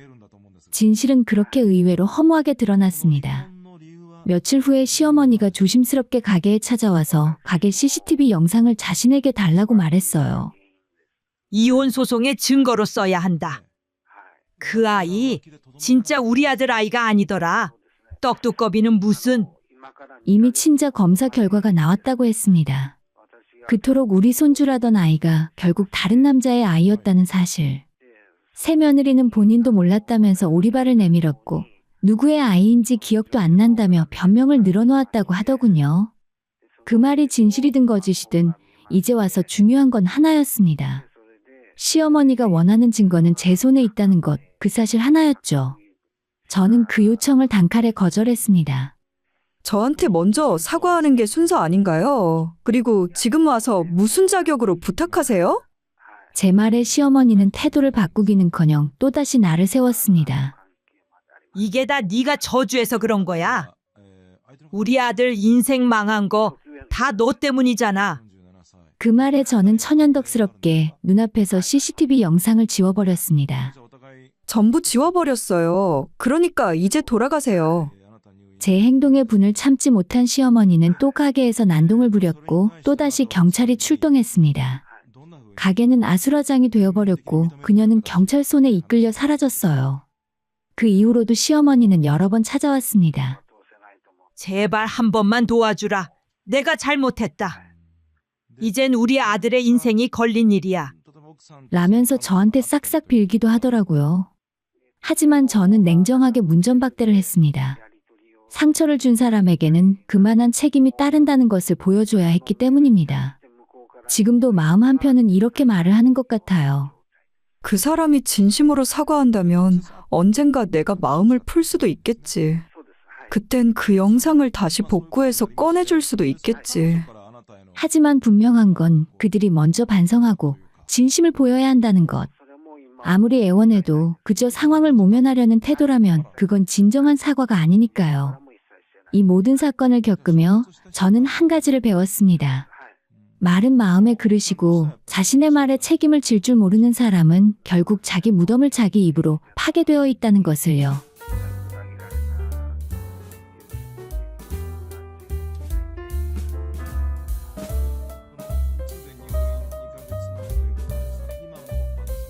진실은 그렇게 의외로 허무하게 드러났습니다. 며칠 후에 시어머니가 조심스럽게 가게에 찾아와서 가게 CCTV 영상을 자신에게 달라고 말했어요. 이혼 소송의 증거로 써야 한다. 그 아이 진짜 우리 아들 아이가 아니더라. 떡두꺼비는 무슨... 이미 친자 검사 결과가 나왔다고 했습니다. 그토록 우리 손주라던 아이가 결국 다른 남자의 아이였다는 사실. 새 며느리는 본인도 몰랐다면서 오리발을 내밀었고 누구의 아이인지 기억도 안 난다며 변명을 늘어놓았다고 하더군요. 그 말이 진실이든 거짓이든 이제 와서 중요한 건 하나였습니다. 시어머니가 원하는 증거는 제 손에 있다는 것, 그 사실 하나였죠. 저는 그 요청을 단칼에 거절했습니다. 저한테 먼저 사과하는 게 순서 아닌가요? 그리고 지금 와서 무슨 자격으로 부탁하세요? 제 말에 시어머니는 태도를 바꾸기는커녕 또다시 나를 세웠습니다. 이게 다 네가 저주해서 그런 거야. 우리 아들 인생 망한 거 다 너 때문이잖아. 그 말에 저는 천연덕스럽게 눈앞에서 CCTV 영상을 지워버렸습니다. 전부 지워버렸어요. 그러니까 이제 돌아가세요. 제 행동의 분을 참지 못한 시어머니는 또 가게에서 난동을 부렸고 또다시 경찰이 출동했습니다. 가게는 아수라장이 되어버렸고 그녀는 경찰 손에 이끌려 사라졌어요. 그 이후로도 시어머니는 여러 번 찾아왔습니다. 제발 한 번만 도와주라. 내가 잘못했다. 이젠 우리 아들의 인생이 걸린 일이야. 라면서 저한테 싹싹 빌기도 하더라고요. 하지만 저는 냉정하게 문전박대를 했습니다. 상처를 준 사람에게는 그만한 책임이 따른다는 것을 보여줘야 했기 때문입니다. 지금도 마음 한편은 이렇게 말을 하는 것 같아요. 그 사람이 진심으로 사과한다면 언젠가 내가 마음을 풀 수도 있겠지. 그땐 그 영상을 다시 복구해서 꺼내줄 수도 있겠지. 하지만 분명한 건 그들이 먼저 반성하고 진심을 보여야 한다는 것. 아무리 애원해도 그저 상황을 모면하려는 태도라면 그건 진정한 사과가 아니니까요. 이 모든 사건을 겪으며 저는 한 가지를 배웠습니다. 마른 마음의 그릇이고 자신의 말에 책임을 질 줄 모르는 사람은 결국 자기 무덤을 자기 입으로 파게 되어 있다는 것을요.